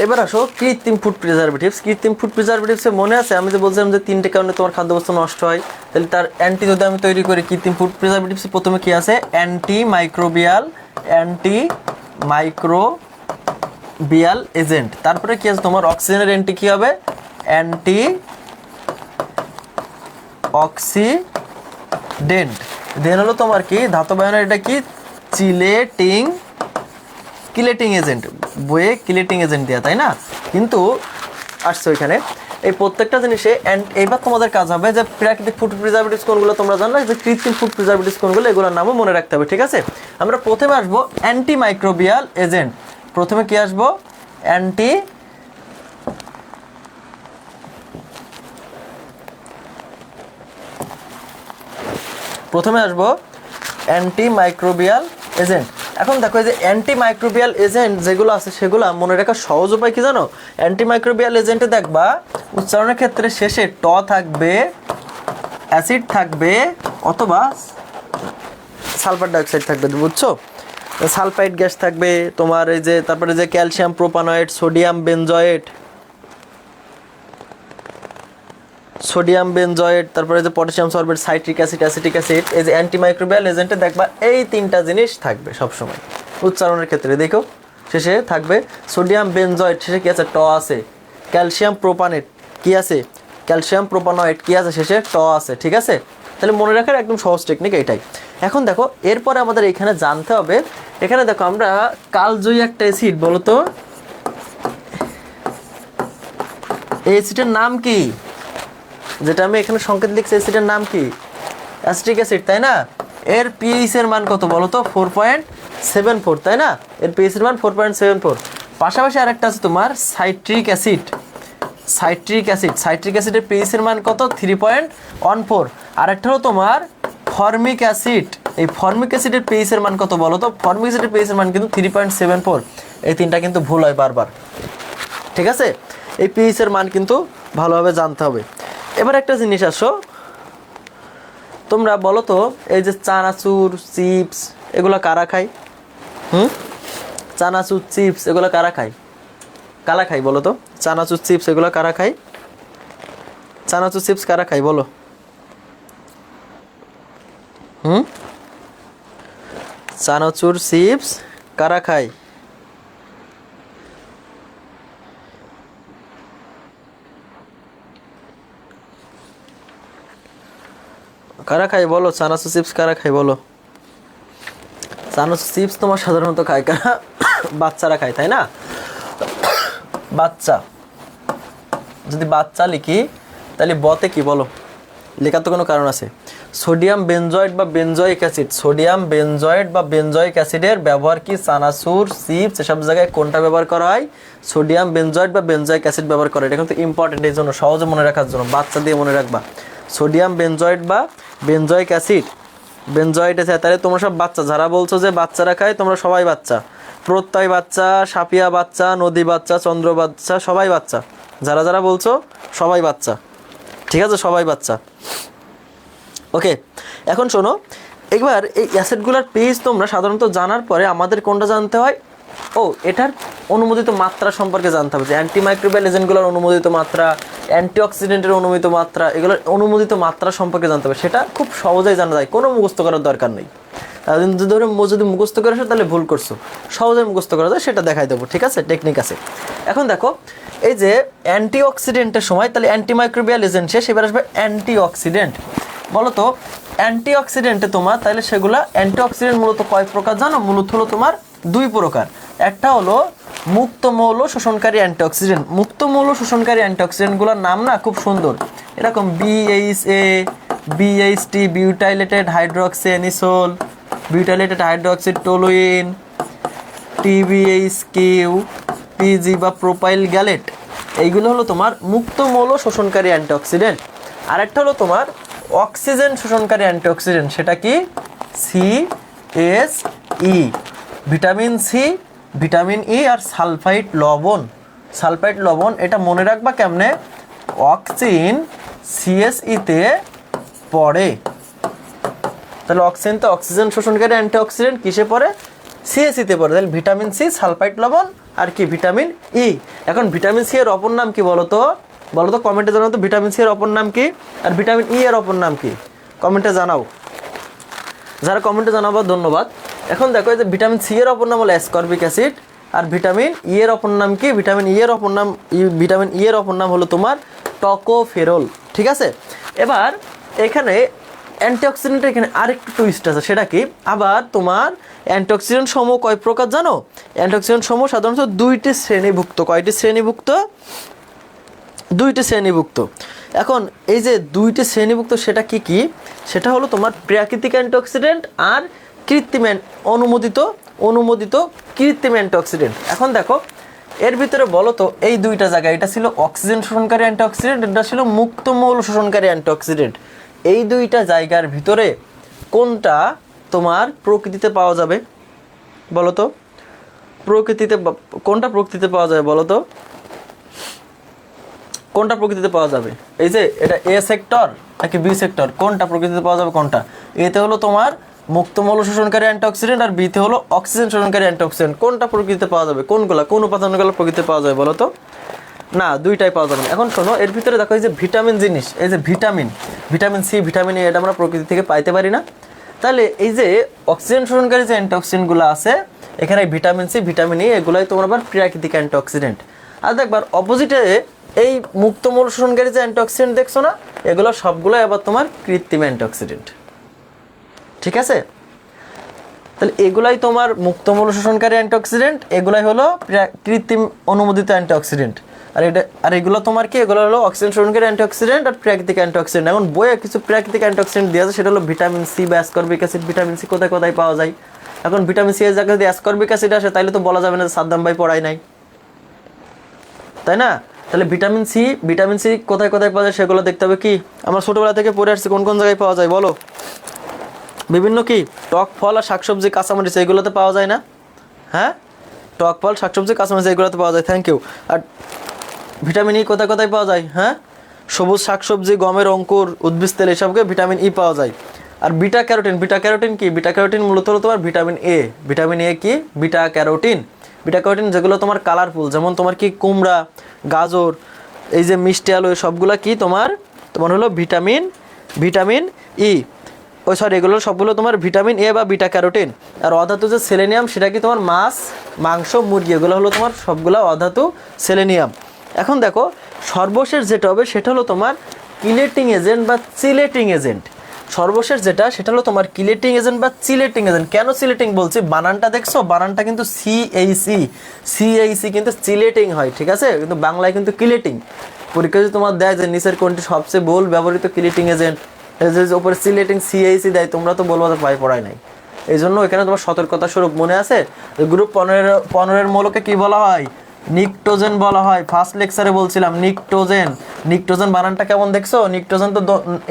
এবার আসো কৃত্রিম ফুড প্রিজারভেটিভস। কৃত্রিম ফুড প্রিজারভেটিভসে মনে আছে আমি যে বলছিলাম যে 3টে কারণে তোমার খাদ্যবস্তু নষ্ট হয়, তাহলে তার অ্যান্টি যদি আমি তৈরি করি কৃত্রিম ফুড প্রিজারভেটিভসে প্রথমে কি আছে, অ্যান্টি মাইক্রোবিয়াল এজেন্ট। তারপরে কি আছে তোমার অক্সিজেনের অ্যান্টি কি হবে, অ্যান্টি অক্সিডেন্ট। দেন হলো তোমার কি ধাতব আয়নের এটা কি, কিলেটিং এজেন্ট, বইয়ে কিলেটিং এজেন্ট দেওয়া, তাই না? কিন্তু আসছে ওইখানে এই প্রত্যেকটা জিনিসে। অ্যান্ড এইবার তোমাদের কাজ হবে যে প্রাকৃতিক ফুড প্রিজারভেটিভস কোনগুলো তোমরা জানো, যে কৃত্রিম ফুড প্রিজারভেটিভস কোনগুলো, এগুলোর নামও মনে রাখতে হবে, ঠিক আছে? আমরা প্রথমে আসবো অ্যান্টি মাইক্রোবিয়াল এজেন্ট। প্রথমে কি আসবো, অ্যান্টি মাইক্রোবিয়াল এজেন্ট। এখন দেখো এই যে অ্যান্টি মাইক্রোবিয়াল এজেন্ট যেগুলো আছে সেগুলো মনে রাখার সহজ উপায় কি জানো? অ্যান্টি মাইক্রোবিয়াল এজেন্টে দেখবা উচ্চারণের ক্ষেত্রে শেষে ট থাকবে, অ্যাসিড থাকবে, অথবা সালফার ডাইঅক্সাইড থাকবে, বুঝছো? সালফাইড গ্যাস থাকবে তোমার, এই যে তারপরে যে ক্যালসিয়াম প্রোপানয়েড, সোডিয়াম বেনজয়েড, তারপরে যে potassium sorbate, citric acid, acetic acid. এই যে অ্যান্টিমাইক্রোবিয়াল এজেন্টে দেখবা এই 3টা জিনিস থাকবে সবসময় উচ্চারণের ক্ষেত্রে। দেখো শেষে থাকবে সোডিয়াম বেনজয়েড, শেষে কি আছে, ট আছে। ক্যালসিয়াম প্রোপানেট কি আছে, ক্যালসিয়াম প্রোপানয়েড কি আছে, শেষে ট আছে, ঠিক আছে? তাহলে মনে রাখার একদম সহজ টেকনিক এটাই। এখন দেখো এরপরে আমাদের এখানে জানতে হবে, এখানে দেখো আমরা কালজয়ী একটা অ্যাসিড, বলো তো এই অ্যাসিডের নাম কি? যেটা আমি এখানে সংকেত লিখছি অ্যাসিডের নাম কি, অ্যাসিটিক অ্যাসিড, তাই না? এর পিএইচ এর মান কত বলো তো, 4.74, তাই না? এর পিএইচ এর মান 4.74। পাশাপাশি আরেকটা আছে তোমার সাইট্রিক অ্যাসিডের পিএইচ এর মান কত, 3.14। আরেকটা হলো তোমার ফর্মিক অ্যাসিড, এই ফর্মিক অ্যাসিডের পিএইচ এর মান কত বলো তো, ফর্মিক অ্যাসিডের পিএইচ এর মান কিন্তু 3.74। এই 3টা কিন্তু ভুল হয় বারবার, ঠিক আছে? এই পিএইচ এর মান কিন্তু ভালোভাবে জানতে হবে। এবার একটা জিনিস আসো, তোমরা বলো তো এই যে চানাচুর, চিপস এগুলো কারা খায়? চানাচুর, চিপস এগুলো কারা খায় বলো তো? চানাচুর, চিপস এগুলো কারা খায়? চানাচুর, চিপস কারা খায় বলো? চানাচুর, চিপস কারা খায়? কারা খায় বলো? চানাচুর, চিপস কারা খায় বলো? চানাচুর, চিপস তোমার সাধারণত খায় কারা? বাচ্চারা খায়, তাই না? বাচ্চা, যদি বাচ্চা লিখি তাহলে বতে কি বলো, লেখার তো কোনো কারণ আছে। সোডিয়াম বেনজয়েড বা বেনজয়িক অ্যাসিডের ব্যবহার কি চানাচুর, চিপস এসব জায়গায় কোনটা ব্যবহার করা হয়? সোডিয়াম বেনজয়েড বা বেনজয়িক অ্যাসিড ব্যবহার করে। এটা কিন্তু ইম্পর্টেন্ট, এই জন্য সহজে মনে রাখার জন্য বাচ্চা দিয়ে মনে রাখবা। সোডিয়াম বেনজয়েড বা বেনজয়িক অ্যাসিড, বেনজয়েড আছে। তাহলে তোমরা সব বাচ্চা, যারা বলছো যে বাচ্চারা খায় তোমরা সবাই বাচ্চা। প্রত্যয় বাচ্চা, সাপিয়া বাচ্চা, নদী বাচ্চা, চন্দ্র বাচ্চা, সবাই বাচ্চা। যারা বলছো সবাই বাচ্চা, ঠিক আছে? সবাই বাচ্চা, ওকে। এখন শোনো, একবার এই অ্যাসিডগুলোর পিএইচ তোমরা সাধারণত জানার পরে আমাদের কোনটা জানতে হয়, ও এটার অনুমোদিত মাত্রা সম্পর্কে জানতে হবে যে অ্যান্টিমাইক্রোবিয়াল এজেন্টগুলোর অনুমোদিত মাত্রা, অ্যান্টিঅক্সিডেন্টের অনুমোদিত মাত্রা, এগুলোর অনুমোদিত মাত্রা সম্পর্কে জানতে হবে। সেটা খুব সহজেই জানা যায়, কোনো মুখস্থ করার দরকার নেই। যদি মুখস্থ করে আসো তাহলে ভুল করছো, সহজে মুখস্থ করা যায় সেটা দেখাই দেবো, ঠিক আছে, টেকনিক আছে। এখন দেখো এই যে অ্যান্টিঅক্সিডেন্টের সময় তাহলে অ্যান্টিমাইক্রোবিয়াল এজেন্ট শেষ, এবার আসবে অ্যান্টিঅক্সিডেন্ট। বলো তো অ্যান্টিঅক্সিডেন্টে তোমার তাহলে সেগুলা অ্যান্টিঅক্সিডেন্ট মূলত কয় প্রকার জানো? মূলত হলো তোমার দুই প্রকার। একটা হলো মুক্ত মৌল শোষণকারী অ্যান্টিঅক্সিডেন্ট। মুক্ত মৌল শোষণকারী অ্যান্টিঅক্সিডেন্টগুলোর নাম না খুব সুন্দর, এরকম BHA, BHT, butylated hydroxy anisole, butylated hydroxy toluene, TBHQ, PG বা প্রোপাইল গ্যালেট, এইগুলো হলো তোমার মুক্ত মৌল শোষণকারী অ্যান্টিঅক্সিডেন্ট। আরেকটা হলো তোমার অক্সিজেন শোষণকারী অ্যান্টিঅক্সিডেন্ট, সেটা কি CSE, vitamin C, vitamin E আর সালফাইড লবণ। সালফাইড লবণ এটা মনে রাখবা কেমনে, অক্সিন CSE-তে পড়ে। তাহলে অক্সিজেন তো অক্সিজেন শোষণকারী অ্যান্টিঅক্সিডেন্ট কিসে পড়ে? CSE-তে পড়ে। তাহলে ভিটামিন সি, সালফাইড লবণ আর কি ভিটামিন ই। এখন ভিটামিন সি এর অপর নাম কি বলো তো? কমেন্টে জানাও তো ভিটামিন সি এর অপর নাম কি আর ভিটামিন ই এর অপর নাম কি? কমেন্টে জানাও, যারা কমেন্টে জানাবো ধন্যবাদ। এখন দেখো এই যে ভিটামিন সি এর অপর নাম হলো অ্যাসকর্বিক অ্যাসিড, আর ভিটামিন ই এর অপর নাম কি? ভিটামিন ই এর অপর নাম হলো তোমার টকোফেরল, ঠিক আছে। এবার এখানে অ্যান্টিঅক্সিডেন্টের এখানে আরেকটু টুইস্ট আছে, সেটা কি? আবার তোমার অ্যান্টিঅক্সিডেন্ট সমূহ কয় প্রকার জানো? অ্যান্টিঅক্সিডেন্ট সমূহ সাধারণত দুইটি শ্রেণীভুক্ত। কয়টি শ্রেণীভুক্ত? দুইটি শ্রেণীভুক্ত। এখন এই যে দুইটি শ্রেণীভুক্ত সেটা কি কি? সেটা হলো তোমার প্রাকৃতিক অ্যান্টিঅক্সিডেন্ট আর কৃত্রিম অনুমোদিত কৃত্রিম অ্যান্টিঅক্সিডেন্ট। এখন দেখো এর ভিতরে বলো তো এই দুইটা জায়গা, এটা ছিল অক্সিজেন শোষণকারী অ্যান্টিঅক্সিডেন্ট, এটা ছিল মুক্ত মৌল শোষণকারী অ্যান্টিঅক্সিডেন্ট। এই দুইটা জায়গার ভিতরে কোনটা তোমার প্রকৃতিতে পাওয়া যাবে বলো তো? কোনটা প্রকৃতিতে পাওয়া যাবে বলো তো? কোনটা প্রকৃতিতে পাওয়া যাবে? এই যে এটা এ সেক্টর নাকি বি সেক্টর, কোনটা প্রকৃতিতে পাওয়া যাবে? কোনটা? এতে হলো তোমার মুক্ত মৌল শোষণকারী অ্যান্টিঅক্সিডেন্ট আর বিতে হলো অক্সিজেন শোষণকারী অ্যান্টিঅক্সিডেন্ট। কোনটা প্রকৃতিতে পাওয়া যাবে? কোন উপাদানগুলো প্রকৃতিতে পাওয়া যাবে বলো তো? না, দুইটাই পাওয়া যাবে না। এখন শোনো এর ভিতরে দেখো এই যে ভিটামিন জিনিস, এই যে ভিটামিন সি, ভিটামিন ই, এটা আমরা প্রকৃতি থেকে পাইতে পারি না। তাহলে এই যে অক্সিজেন শোষণকারী যে অ্যান্টিঅক্সিডেন্টগুলো আছে এখানে ভিটামিন সি, ভিটামিন ই এগুলাই তোমার আবার প্রাকৃতিক অ্যান্টিঅক্সিডেন্ট। আর দেখবার অপোজিটে এই মুক্ত মৌল শোষণকারী যে অ্যান্টিঅক্সিডেন্ট দেখছো না, এগুলো সবগুলোই আবার তোমার কৃত্রিম অ্যান্টিঅক্সিডেন্ট, ঠিক আছে। তাহলে এগুলাই তোমার মুক্ত মৌল শোষণকারী অ্যান্টিঅক্সিডেন্ট, এগুলাই হলো কৃত্রিম অনুমোদিত অ্যান্টিঅক্সিডেন্ট। আর এগুলো তোমার কি? এগুলো হলো অক্সিজেন শোষণকারী অ্যান্টিঅক্সিডেন্ট আর প্রাকৃতিক অ্যান্টিঅক্সিডেন্ট। এখন বইয়ে কিছু প্রাকৃতিক অ্যান্টিঅক্সিডেন্ট দেওয়া আছে, সেটা হলো ভিটামিন সি বা অ্যাসকর্বিক অ্যাসিড। ভিটামিন সি কোথায় কোথায় পাওয়া যায়? এখন ভিটামিন সি এর জায়গায় যদি অ্যাসকর্বিক অ্যাসিড আসে তাহলে তো বলা যাবে না যে সাদ্দাম ভাই পড়ায় নাই, তাই না? তাহলে ভিটামিন সি কোথায় কোথায় পাওয়া যায় সেগুলো দেখতে হবে। কি আমরা ছোটবেলা থেকে পড়ে আসছি, কোন কোন জায়গায় পাওয়া যায় বলো? বিভিন্ন কি টক ফল আর শাকসবজি, কাঁচামরিচ, এইগুলোতে পাওয়া যায় না? হ্যাঁ, টক ফল, শাকসবজি, কাঁচামরিচ এইগুলোতে পাওয়া যায়। Thank you. আর ভিটামিন ই কোথায় কোথায় পাওয়া যায়? হ্যাঁ, সবুজ শাকসবজি, গমের অঙ্কুর, উদ্ভিদ তেল, এসবকে ভিটামিন ই পাওয়া যায়। আর বিটা ক্যারোটিন কি? বিটা ক্যারোটিন মূলত হলো তোমার ভিটামিন এ। ভিটামিন এ কি? বিটা ক্যারোটিন যেগুলো তোমার কালারফুল, যেমন তোমার কি কুমড়া, গাজর, এই যে মিষ্টি আলু, সবগুলো কি তোমার হলো ভিটামিন ই। এগুলো সবগুলো তোমার ভিটামিন এ বা বিটা ক্যারোটিন। আর অধাতু যে সেলেনিয়াম, সেটা কি তোমার মাছ, মাংস, মুরগি, এগুলো হলো তোমার সবগুলো অধাতু সেলেনিয়াম। এখন দেখো সর্বশেষ যেটা হবে সেটা হলো তোমার কিলেটিং এজেন্ট বা চিলেটিং এজেন্ট। সর্বশেষ যেটা সেটা হলো তোমার কিলেটিং এজেন্ট বা চিলেটিং এজেন্ট। কেন চিলেটিং বলছি? বানানটা দেখছো, বানানটা কিন্তু সিএইসি কিন্তু চিলেটিং হয়, ঠিক আছে, কিন্তু বাংলায় কিন্তু কিলেটিং। পরীক্ষা যদি তোমার দেয় যে নিচের কোনটি সবচেয়ে বহুল ব্যবহৃত কিলেটিং এজেন্ট, উপরে সিলেটিং সিএইসি দেয়, তোমরা তো বলবো যে ভাই পড়ায় নাই। এই জন্য এখানে তোমার সতর্কতা স্বরূপ মনে আছে গ্রুপ 15 মৌলকে কি বলা হয়? নিকটোজেন বলা হয়। ফার্স্ট লেকচারে বলছিলাম নিকটোজেন বানানটা কেমন দেখছো? নিকটোজেন তো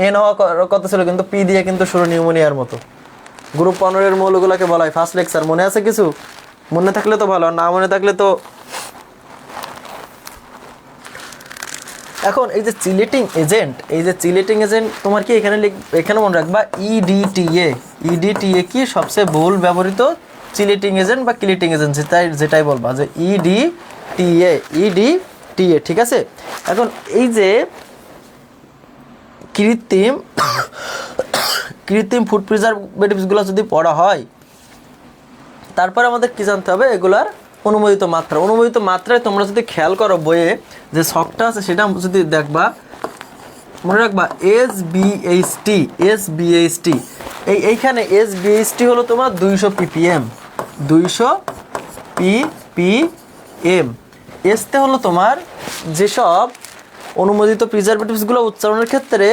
এন হওয়া কথা ছিল, কিন্তু পি দিয়ে কিন্তু শুরু, নিউমোনিয়ার মতো। গ্রুপ 15 মৌলগুলোকে বলা হয়। ফার্স্ট লেকচার মনে আছে কিছু? মনে থাকলে তো ভালো, আর না মনে থাকলে তো। এখন এই যে চিলেটিং এজেন্ট তোমার কি এখানে মনে রাখবা ইডিটিএ কি সবচেয়ে বহুল ব্যবহৃত চিলেটিং এজেন্ট বা কিলিটিং এজেন্ট যেটাই বলবা, যে EDTA, ঠিক আছে। এখন এই যে কৃত্রিম ফুড প্রিজারভেটিভসগুলো যদি পড়া হয়, তারপর আমাদের কি জানতে হবে, এগুলার অনুমোদিত মাত্রায় তোমরা যদি খেয়াল করো বইয়ে যে শখটা আছে সেটা যদি দেখবা, মনে রাখবা SBHT, এইখানে SBHT হলো তোমার 200 ppm, 200 ppm। এসতে হলো তোমার যেসব অনুমোদিত প্রিজারভেটিভসগুলো উচ্চারণের ক্ষেত্রে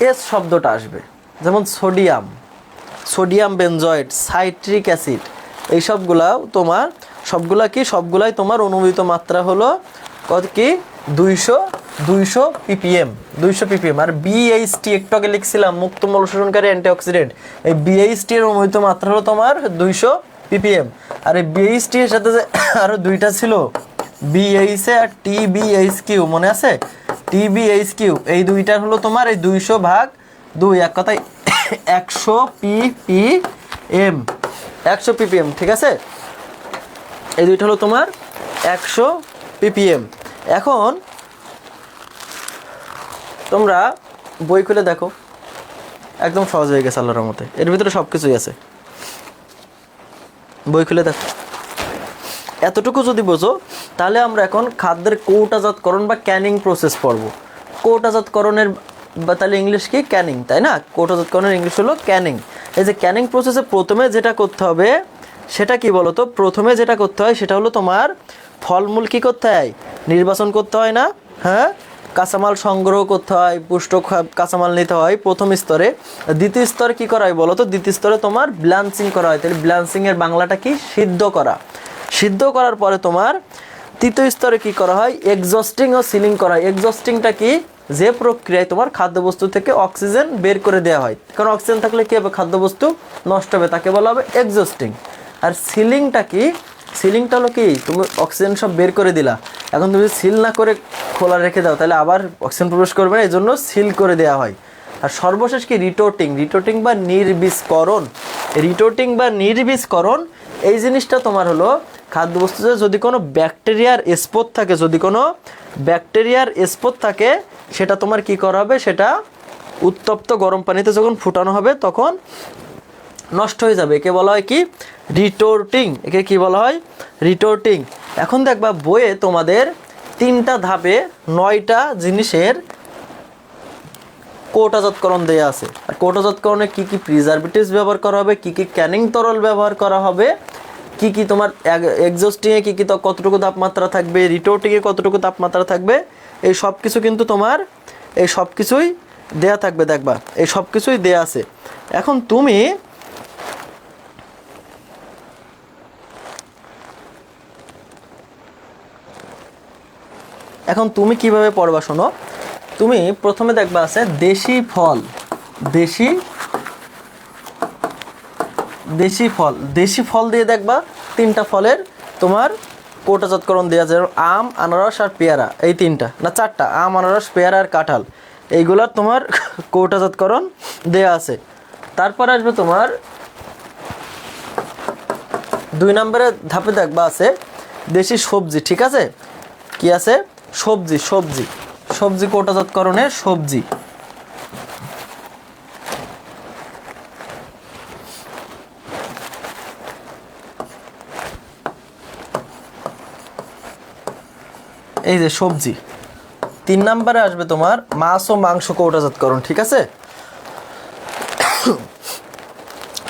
এস শব্দটা আসবে, যেমন সোডিয়াম বেনজয়েড, সাইট্রিক অ্যাসিড, এই সবগুলাই তোমার অনুমোদিত মাত্রা হলো কত কি 200 ppm। আর BHT একটু আগে লিখছিলাম, মুক্ত মল শোষণকারী অ্যান্টিঅক্সিডেন্ট, এই BHT এর অনুমোদিত মাত্রা হলো তোমার 200 ppm। আর এই BHT এর সাথে যে আরো দুইটা ছিল, BH আর TBHQ, মনে আছে? TBHQ, এই দুইটার হলো তোমার এই 200/2, এক কথায় 100 ppm, ঠিক আছে। এই দুইটা হলো তোমার 100 ppm। এখন তোমরা বই খুলে দেখো, একদম সহজ হয়ে গেছে আল্লাহর রহমতে, এর ভিতরে সব কিছুই আছে। বই খুলে দেখো, এতটুকু যদি বোঝো তাহলে আমরা এখন খাদ্যের কৌটাজাতকরণ বা ক্যানিং প্রসেস পড়ব। কৌটাজাতকরণের তাহলে ইংলিশ কি? ক্যানিং, তাই না? কৌটাজাতকরণের ইংলিশ হলো ক্যানিং। এই যে ক্যানিং প্রসেসে প্রথমে যেটা করতে হবে সেটা কি বলো তো? প্রথমে যেটা করতে হয় সেটা হলো তোমার ফলমূল কি করতে হয়? নির্বাচন করতে হয় না? হ্যাঁ, কাঁচামাল সংগ্রহ করতে হয়, পুষ্ট কাঁচামাল নিতে হয় প্রথম স্তরে। দ্বিতীয় স্তরে কি করা হয় বলো তো? দ্বিতীয় স্তরে তোমার ব্লাঞ্চিং করা হয়। তাহলে ব্লাঞ্চিংয়ের বাংলাটা কি? সিদ্ধ করা। সিদ্ধ করার পরে তোমার তৃতীয় স্তরে কি করা হয়? এক্সস্টিং ও সিলিং করা হয়। এক্সস্টিংটা কি? যে প্রক্রিয়ায় তোমার খাদ্যবস্তু থেকে অক্সিজেন বের করে দেওয়া হয়, কারণ অক্সিজেন থাকলে কি হবে? খাদ্যবস্তু নষ্ট হবে, তাকে বলা হবে এক্সস্টিং। আর সিলিংটা কি? সিলিংটা হলো কি? তুমি অক্সিজেন সব বের করে দিলা, এখন তুমি সিল না করে খোলা রেখে দাও, তাহলে আবার অক্সিজেন প্রবেশ করবে না, এই জন্য সিল করে দেওয়া হয়। আর সর্বশেষ কি? রিটোটিং বা নির্বীজকরণ। এই জিনিসটা তোমার হলো খাদ্যবস্তুতে যদি কোনো ব্যাকটেরিয়ার স্পোর থাকে, সেটা তোমার কি করা হবে? সেটা উত্তপ্ত গরম পানিতে যখন ফুটানো হবে তখন নষ্ট হয়ে যাবে। একে বলা হয় কি? রিটোর্টিং। একে কি বলা হয়? রিটোর্টিং। এখন দেখবা বইয়ে তোমাদের 3টা ধাপে 9টা জিনিসের কৌটাজাতকরণ দেয়া আছে। আর কৌটাজাতকরণে কি কি প্রিজারভেটিভস ব্যবহার করা হবে, কি কি ক্যানিং তরল ব্যবহার করা হবে, কি কি তোমার এক্সস্টিংয়ে কি কি কতটুকু তাপমাত্রা থাকবে, রিটোর্টিংয়ে কতটুকু তাপমাত্রা থাকবে, এই সব কিছু কিন্তু তোমার এই সব কিছুই দেয়া থাকবে। দেখবা এই সব কিছুই দেয়া আছে। এখন তুমি কিভাবে পড়বা শোনো। তুমি প্রথমে দেখবা আছে দেশি ফল দিয়ে দেখবা 3টা ফলের তোমার কৌটাজাতকরণ দেওয়া যায়। আম, আনারস আর পেয়ারা, এই 3টা না 4টা, আম, আনারস, পেয়ারা আর কাঁঠাল, এইগুলার তোমার কৌটাজাতকরণ দেয়া আছে। তারপর আসবে তোমার 2 নম্বরের ধাপে দেখবা আছে দেশি সবজি, ঠিক আছে? কি আছে? সবজি কৌটাজাতকরণের সবজি। এই যে সবজি। 3 নম্বরে আসবে তোমার মাছ ও মাংস কৌটাজাতকরণ, ঠিক আছে?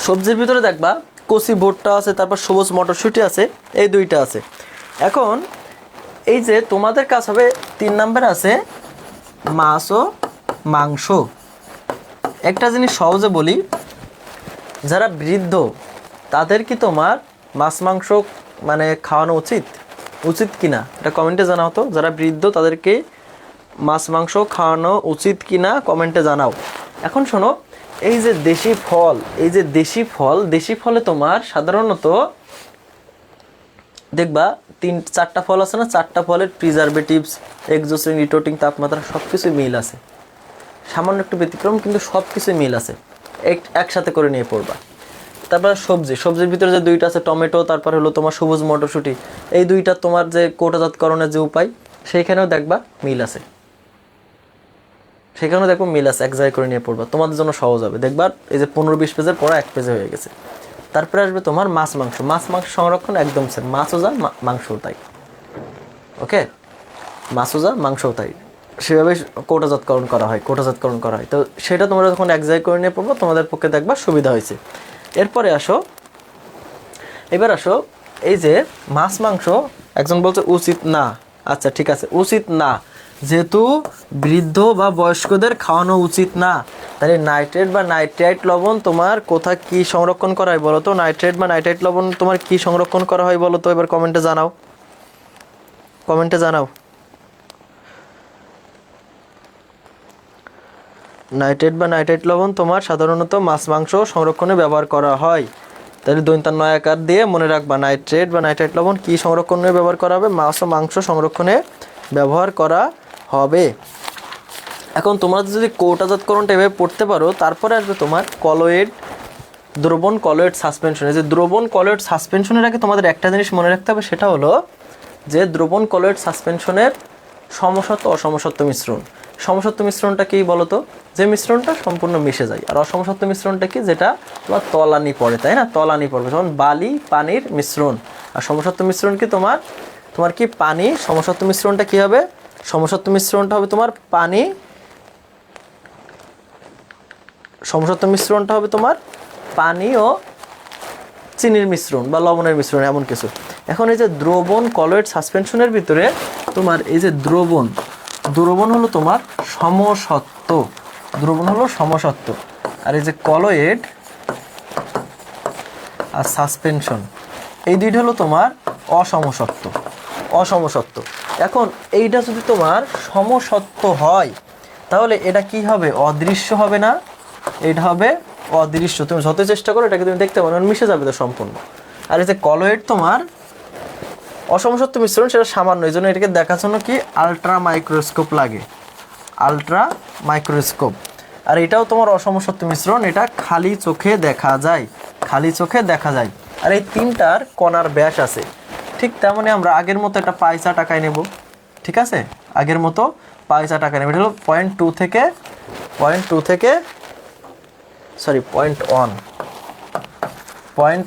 সবজির ভিতরে দেখবা কচি ভুট্টা আছে, তারপর সবুজ মটরশুঁটি আছে, এই 2টা আছে। এখন এই যে তোমাদের কাজ হবে 3 নম্বরে আছে মাছ ও মাংস। একটা জিনিস সহজে বলি, যারা বৃদ্ধ তাদের কি তোমার মাছ মাংস মানে খাওয়ানো উচিত কিনা, এটা কমেন্টে জানাও তো। যারা বৃদ্ধ তাদেরকে মাছ মাংস খাওয়ানো উচিত কিনা কমেন্টে জানাও। এখন শোনো, এই যে দেশি ফলে তোমার সাধারণত দেখবা 3-4টা ফল আছে না, 4টা ফলের প্রিজারভেটিভস, এক্সস্টিং, রিটোর্টিং, তাপমাত্রা সব কিছু মিল আছে। সামান্য একটু ব্যতিক্রম, কিন্তু সব কিছু মিল আছে। একসাথে করে নিয়ে পড়বা। তারপর সবজির ভিতরে যে দুইটা আছে টমেটো, তারপর হলো তোমার সবুজ মটরশুঁটি, এই দুইটা তোমার যে কোটাজাতকরণের যে উপায় সেইখানেও দেখবা মিল আছে, সেখানেও দেখো মিল আছে, এক জায়গায় করে নিয়ে পড়বা, তোমাদের জন্য সহজ হবে। দেখবা এই যে 15-20 পেজের পড়া 1 পেজে হয়ে গেছে। তারপরে আসবে তোমার মাছ মাংস সংরক্ষণ একদম সেম, মাছও যা মাংসও তাই। ওকে, মাছও যা মাংসও তাই, সেভাবে কোটাজাতকরণ করা হয়। তো সেটা তোমরা যখন এক জায়গায় করে নিয়ে পড়বো তোমাদের পক্ষে দেখবা সুবিধা হয়েছে। এরপরে এবার আসো এই যে মাছ মাংস একজন বলছে উচিত না, আচ্ছা ঠিক আছে উচিত না, যেহেতু বৃদ্ধ বা বয়স্কদের খাওয়ানো উচিত না, তাহলে নাইট্রেট বা নাইট্রাইট লবণ তোমার কোথায় কি সংরক্ষণ করা হয় বলো তো? নাইট্রেট বা নাইট্রাইট লবণ তোমার কি সংরক্ষণ করা হয় বলো তো? এবার কমেন্টে জানাও। নাইট্রেট বা নাইট্রাইট লবণ তোমার সাধারণত মাছ মাংস সংরক্ষণে ব্যবহার করা হয়। তাহলে দৈন্তার নয় আকার দিয়ে মনে রাখবা, নাইট্রেট বা নাইট্রাইট লবণ কি সংরক্ষণে ব্যবহার করা হবে? মাছ ও মাংস সংরক্ষণে ব্যবহার করা হবে। এখন তোমরা যদি কোটাজাতকরণটা এভাবে পড়তে পারো, তারপরে আসবে তোমার দ্রবণ কলয়েড সাসপেনশন। এই যে দ্রবণ কলয়েড সাসপেনশনের আগে তোমাদের একটা জিনিস মনে রাখতে হবে, সেটা হলো যে দ্রবণ কলয়েড সাসপেনশনের সমসত্ব অসমসত্ব মিশ্রণ। সমসত্ব মিশ্রণটা কি বলতো? যে মিশ্রণটা সম্পূর্ণ মিশে যায়। আর অসমসত্ব মিশ্রণটা কি? যেটা তোমার তলানি পড়ে, তাই না? তলানি পড়বে, যেমন বালি পানির মিশ্রণ। আর সমসত্ব মিশ্রণ কি তোমার কি পানি। সমসত্ব মিশ্রণটা কি হবে? সমসত্ব মিশ্রণটা হবে তোমার পানি, সমসত্ব মিশ্রণটা হবে তোমার পানি ও চিনির মিশ্রণ বা লবণের মিশ্রণ, এমন কিছু। এখন এই যে দ্রবণ কলয়েড সাসপেনশনের ভিতরে তোমার এই যে দ্রবণ হলো তোমার সমসত্ব, আর এই যে কলয়েড আর সাসপেনশন এই দুইটা হলো তোমার অসমসত্ব। এখন এইটা যদি তোমার সমসত্ব হয় তাহলে এটা কি হবে? অদৃশ্য হবে না? এটা হবে অদৃশ্য। তুমি যত চেষ্টা করো এটাকে তুমি দেখতে পারো, মিশে যাবে তো সম্পূর্ণ। আর এই যে কলয়েড তোমার অসমসত্ব মিশ্রণ, সেটা সামান্য, এই জন্য এটাকে দেখার জন্য কি আলট্রা মাইক্রোস্কোপ লাগে, আর এটাও তোমার অসমসত্ব মিশ্রণ, এটা খালি চোখে দেখা যায়। আর এই তিনটার কণার ব্যাস আছে। ঠিক তেমনই আমরা আগের মতো একটা পয়সা টাকায় নেব, ঠিক আছে? আগের মতো পয়সা টাকা নেব। এটা হলো পয়েন্ট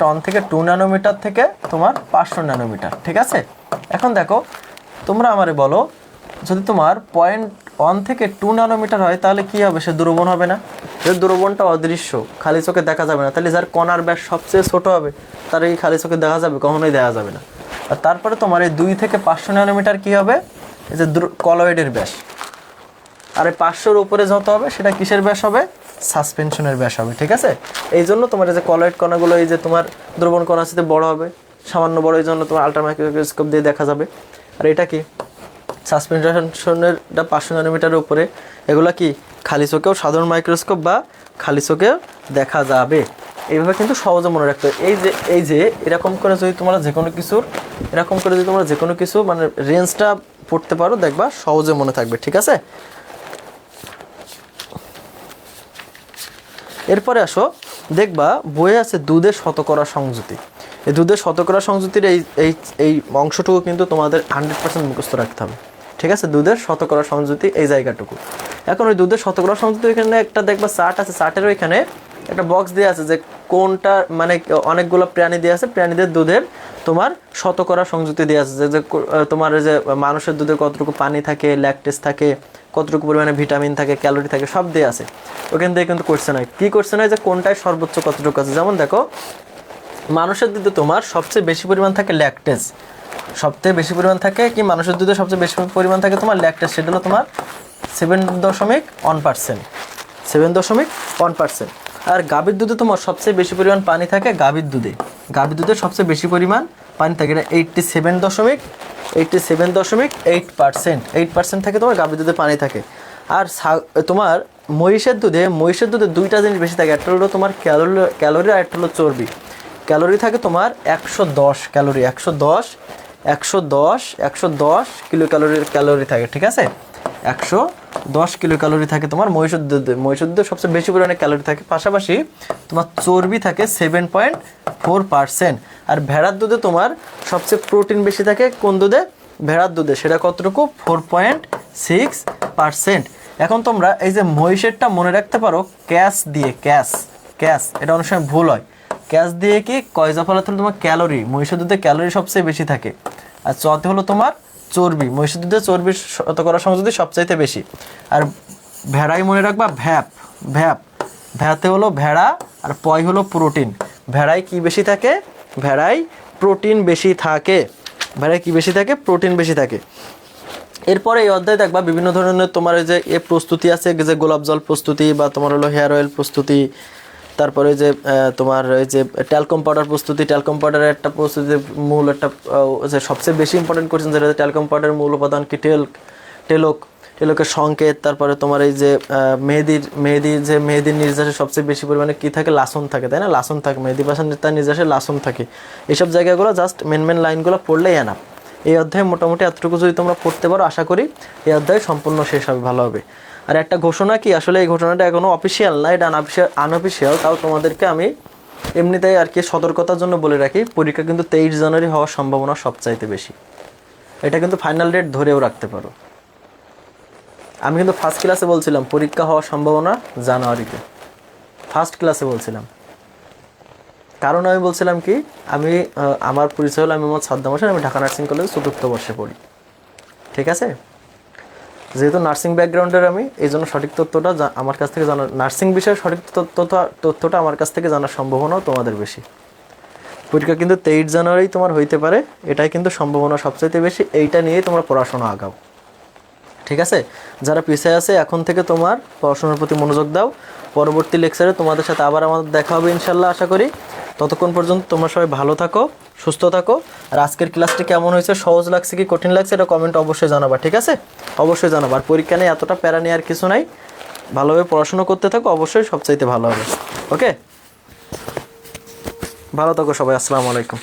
ওয়ান থেকে 2 ন্যানোমিটার থেকে তোমার 500 ন্যানোমিটার, ঠিক আছে? এখন দেখো তোমরা আমারে বলো, যদি তোমার 0.1 থেকে 2 ন্যানোমিটার হয় তাহলে কি হবে? সে দ্রবণ হবে না? যে দ্রবণটা অদৃশ্য, খালি চোখে দেখা যাবে না, তাহলে যার কণার ব্যাস সবচেয়ে ছোট হবে তার এই খালি চোখে দেখা যাবে? কখনোই দেখা যাবে না। আর তারপরে তোমার এই 2 থেকে 500 ন্যানোমিটার কি হবে? এই যে কলয়েডের ব্যাস। আর এই 500-র উপরে যত হবে সেটা কিসের ব্যাস হবে? সাসপেনশনের ব্যাস হবে, ঠিক আছে? এই জন্য তোমার এই যে কলয়েড কণাগুলো এই যে তোমার দ্রবণ কণার সাথে বড় হবে, সামান্য বড়, এই জন্য তোমার আলট্রা মাইক্রোস্কোপ দিয়ে দেখা যাবে। আর এটা কি সাসপেনশনের 500 ন্যানোমিটারের উপরে, এগুলা কি খালি চোখেও, সাধারণ মাইক্রোস্কোপ বা খালি চোখেও দেখা যাবে। এইভাবে কিন্তু সহজে মনে রাখতে হবে। এই যে এরকম করে যদি তোমরা যে কোনো কিছু মানে রেঞ্জটা পড়তে পারো, দেখবা সহজে মনে থাকবে, ঠিক আছে? এরপরে আসো, দেখবা বইয়ে আছে দুধের শতকরা সংযুতি। এই দুধের শতকরা সংযুতির এই অংশটুকু কিন্তু তোমাদের 100% মুখস্থ রাখতে হবে, ঠিক আছে? দুধের শতকরা সংযুতি এই জায়গাটুকু। এখন ওই দুধের শতকরা সংযুতি এখানে একটা দেখবা চার্ট আছে, চার্টের ওইখানে একটা বক্স দেওয়া আছে যে কোনটা, মানে অনেকগুলো প্রাণী দেওয়া আছে, প্রাণীদের দুধের তোমার শতকরা সংযুতি দেওয়া আছে, যে তোমার যে মানুষের দুধে কতটুকু পানি থাকে, ল্যাকটেজ থাকে, কতটুকু পরিমাণে ভিটামিন থাকে, ক্যালোরি থাকে, সব দেওয়া আছে। ওখান থেকে কিন্তু কোশ্চেন হয়, কি কোশ্চেন হয় যে কোনটায় সর্বোচ্চ কতটুকু আছে। যেমন দেখো মানুষের দুধে তোমার সবচেয়ে বেশি পরিমাণ থাকে ল্যাকটেজ, মানুষের দুধে সবচেয়ে বেশি পরিমাণ থাকে তোমার ল্যাকটেজ, সেটা হলো তোমার 7.1%। আর গাভীর দুধে তোমার সবচেয়ে বেশি পরিমাণ পানি থাকে, গাভীর দুধে সবচেয়ে বেশি পরিমাণ পানি থাকে, এটা 87.8% থাকে তোমার গাভীর দুধে পানি থাকে। আর তোমার মহিষের দুধে দুইটা জিনিস বেশি থাকে, একটা হলো তোমার ক্যালোরি আর একটা হলো চর্বি। ক্যালোরি থাকে তোমার 110 কিলো ক্যালোরি থাকে, ঠিক আছে? 110 10 কিলো ক্যালোরি থাকে তোমার মহিষের দুধে। মহিষের দুধে সবচেয়ে বেশি পরিমাণে ক্যালোরি থাকে, পাশাপাশি তোমার চর্বি থাকে 7.4%। আর ভেড়ার দুধে তোমার সবচেয়ে প্রোটিন বেশি থাকে কোন দুধে? ভেড়ার দুধে। সেটা কতটুকু? 4.6%। এখন তোমরা এই যে মহিষেরটা মনে রাখতে পারো ক্যাশ দিয়ে, ক্যাশ এটা অনেক সময় ভুল হয়। ক্যাশ দিয়ে কি কয়জা ফলাতে হলো তোমার ক্যালোরি, মহিষের দুধে ক্যালোরি সবচেয়ে বেশি থাকে। আর চতে হলো তোমার চর্বি, মহিষের দুধে চর্বির শতকরা সংযোগ সবচাইতে বেশি। আর ভেড়াই মনে রাখবা ভ্যাতে হলো ভেড়া, আর পয় হলো প্রোটিন। ভেড়ায় কি বেশি থাকে? ভেড়ায় প্রোটিন বেশি থাকে। ভেড়ায় কি বেশি থাকে? প্রোটিন বেশি থাকে। এরপরে এই অধ্যায়ে দেখবা বিভিন্ন ধরনের তোমার এই যে প্রস্তুতি আছে, যে গোলাপ জল প্রস্তুতি বা তোমার হলো হেয়ার অয়েল প্রস্তুতি, তারপরে যে তোমার এই যে ট্যালকম পাউডার প্রস্তুতি। ট্যালকম পাউডারের একটা প্রস্তুতি মূল একটা যে সবচেয়ে বেশি ইম্পর্টেন্ট করছেন, যেটা ট্যালকম পাউডারের মূল উপাদান কি? টেলকের সংকেত। তারপরে তোমার এই যে মেহেদির নির্যাসে সবচেয়ে বেশি পরিমাণে কি থাকে? লাসন থাকে, তাই না? লাসন থাকে, মেহেদি পাশার তার নির্যাসে লাসন থাকে। এইসব জায়গাগুলো জাস্ট মেন লাইনগুলো পড়লেই এনাফ। এই অধ্যায়ে মোটামুটি এতটুকু যদি তোমরা পড়তে পারো, আশা করি এই অধ্যায় সম্পূর্ণ শেষ হবে, ভালো হবে। আর একটা ঘোষণা কি, আসলে এই ঘটনাটা এখনও অফিসিয়াল না, এটা আনঅফিসিয়াল, তাও তোমাদেরকে আমি এমনিতেই আর কি সতর্কতার জন্য বলে রাখি, পরীক্ষা কিন্তু 23 জানুয়ারি হওয়ার সম্ভাবনা সবচাইতে বেশি। এটা কিন্তু ফাইনাল ডেট ধরেও রাখতে পারো। আমি কিন্তু ফার্স্ট ক্লাসে বলছিলাম পরীক্ষা হওয়ার সম্ভাবনা জানুয়ারিতে, ফার্স্ট ক্লাসে বলছিলাম। কারণ আমি বলছিলাম কি, আমার পরিচয় হলো আমি মোহাম্মদ সাদ্দাম হোসেন, আমি ঢাকা নার্সিং কলেজে 4র্থ বর্ষে পড়ি। ঠিক আছে? যেহেতু নার্সিং ব্যাকগ্রাউন্ডের আমি, এই জন্য সঠিক তথ্যটা আমার কাছ থেকে জানার, নার্সিং বিষয়ে সঠিক তথ্যটা আমার কাছ থেকে জানার সম্ভাবনাও তোমাদের বেশি। পরীক্ষা কিন্তু 23 জানুয়ারি তোমার হইতে পারে, এটাই কিন্তু সম্ভাবনা সবচাইতে বেশি। এইটা নিয়েই তোমরা পড়াশোনা আগাও। ঠিক আছে? যারা পিছিয়ে আছে এখন থেকে তোমার পড়াশোনার প্রতি মনোযোগ দাও। পরবর্তী লেকচারে তোমাদের সাথে আবার আমাদের দেখা হবে ইনশাল্লাহ, আশা করি। ততক্ষণ পর্যন্ত তোমরা সবাই ভালো থাকো, সুস্থ থাকো। আর আজকের ক্লাসটি কেমন হয়েছে, সহজ লাগছে কি কঠিন লাগছে, এটা কমেন্ট অবশ্যই জানাবা। ঠিক আছে? অবশ্যই জানাবা। আর পরীক্ষা নিয়ে এতটা প্যারা নেওয়ার কিছু নাই, ভালোভাবে পড়াশোনা করতে থাকো, অবশ্যই সবচাইতে ভালো হবে। ওকে, ভালো থাকো সবাই। আসসালামু আলাইকুম।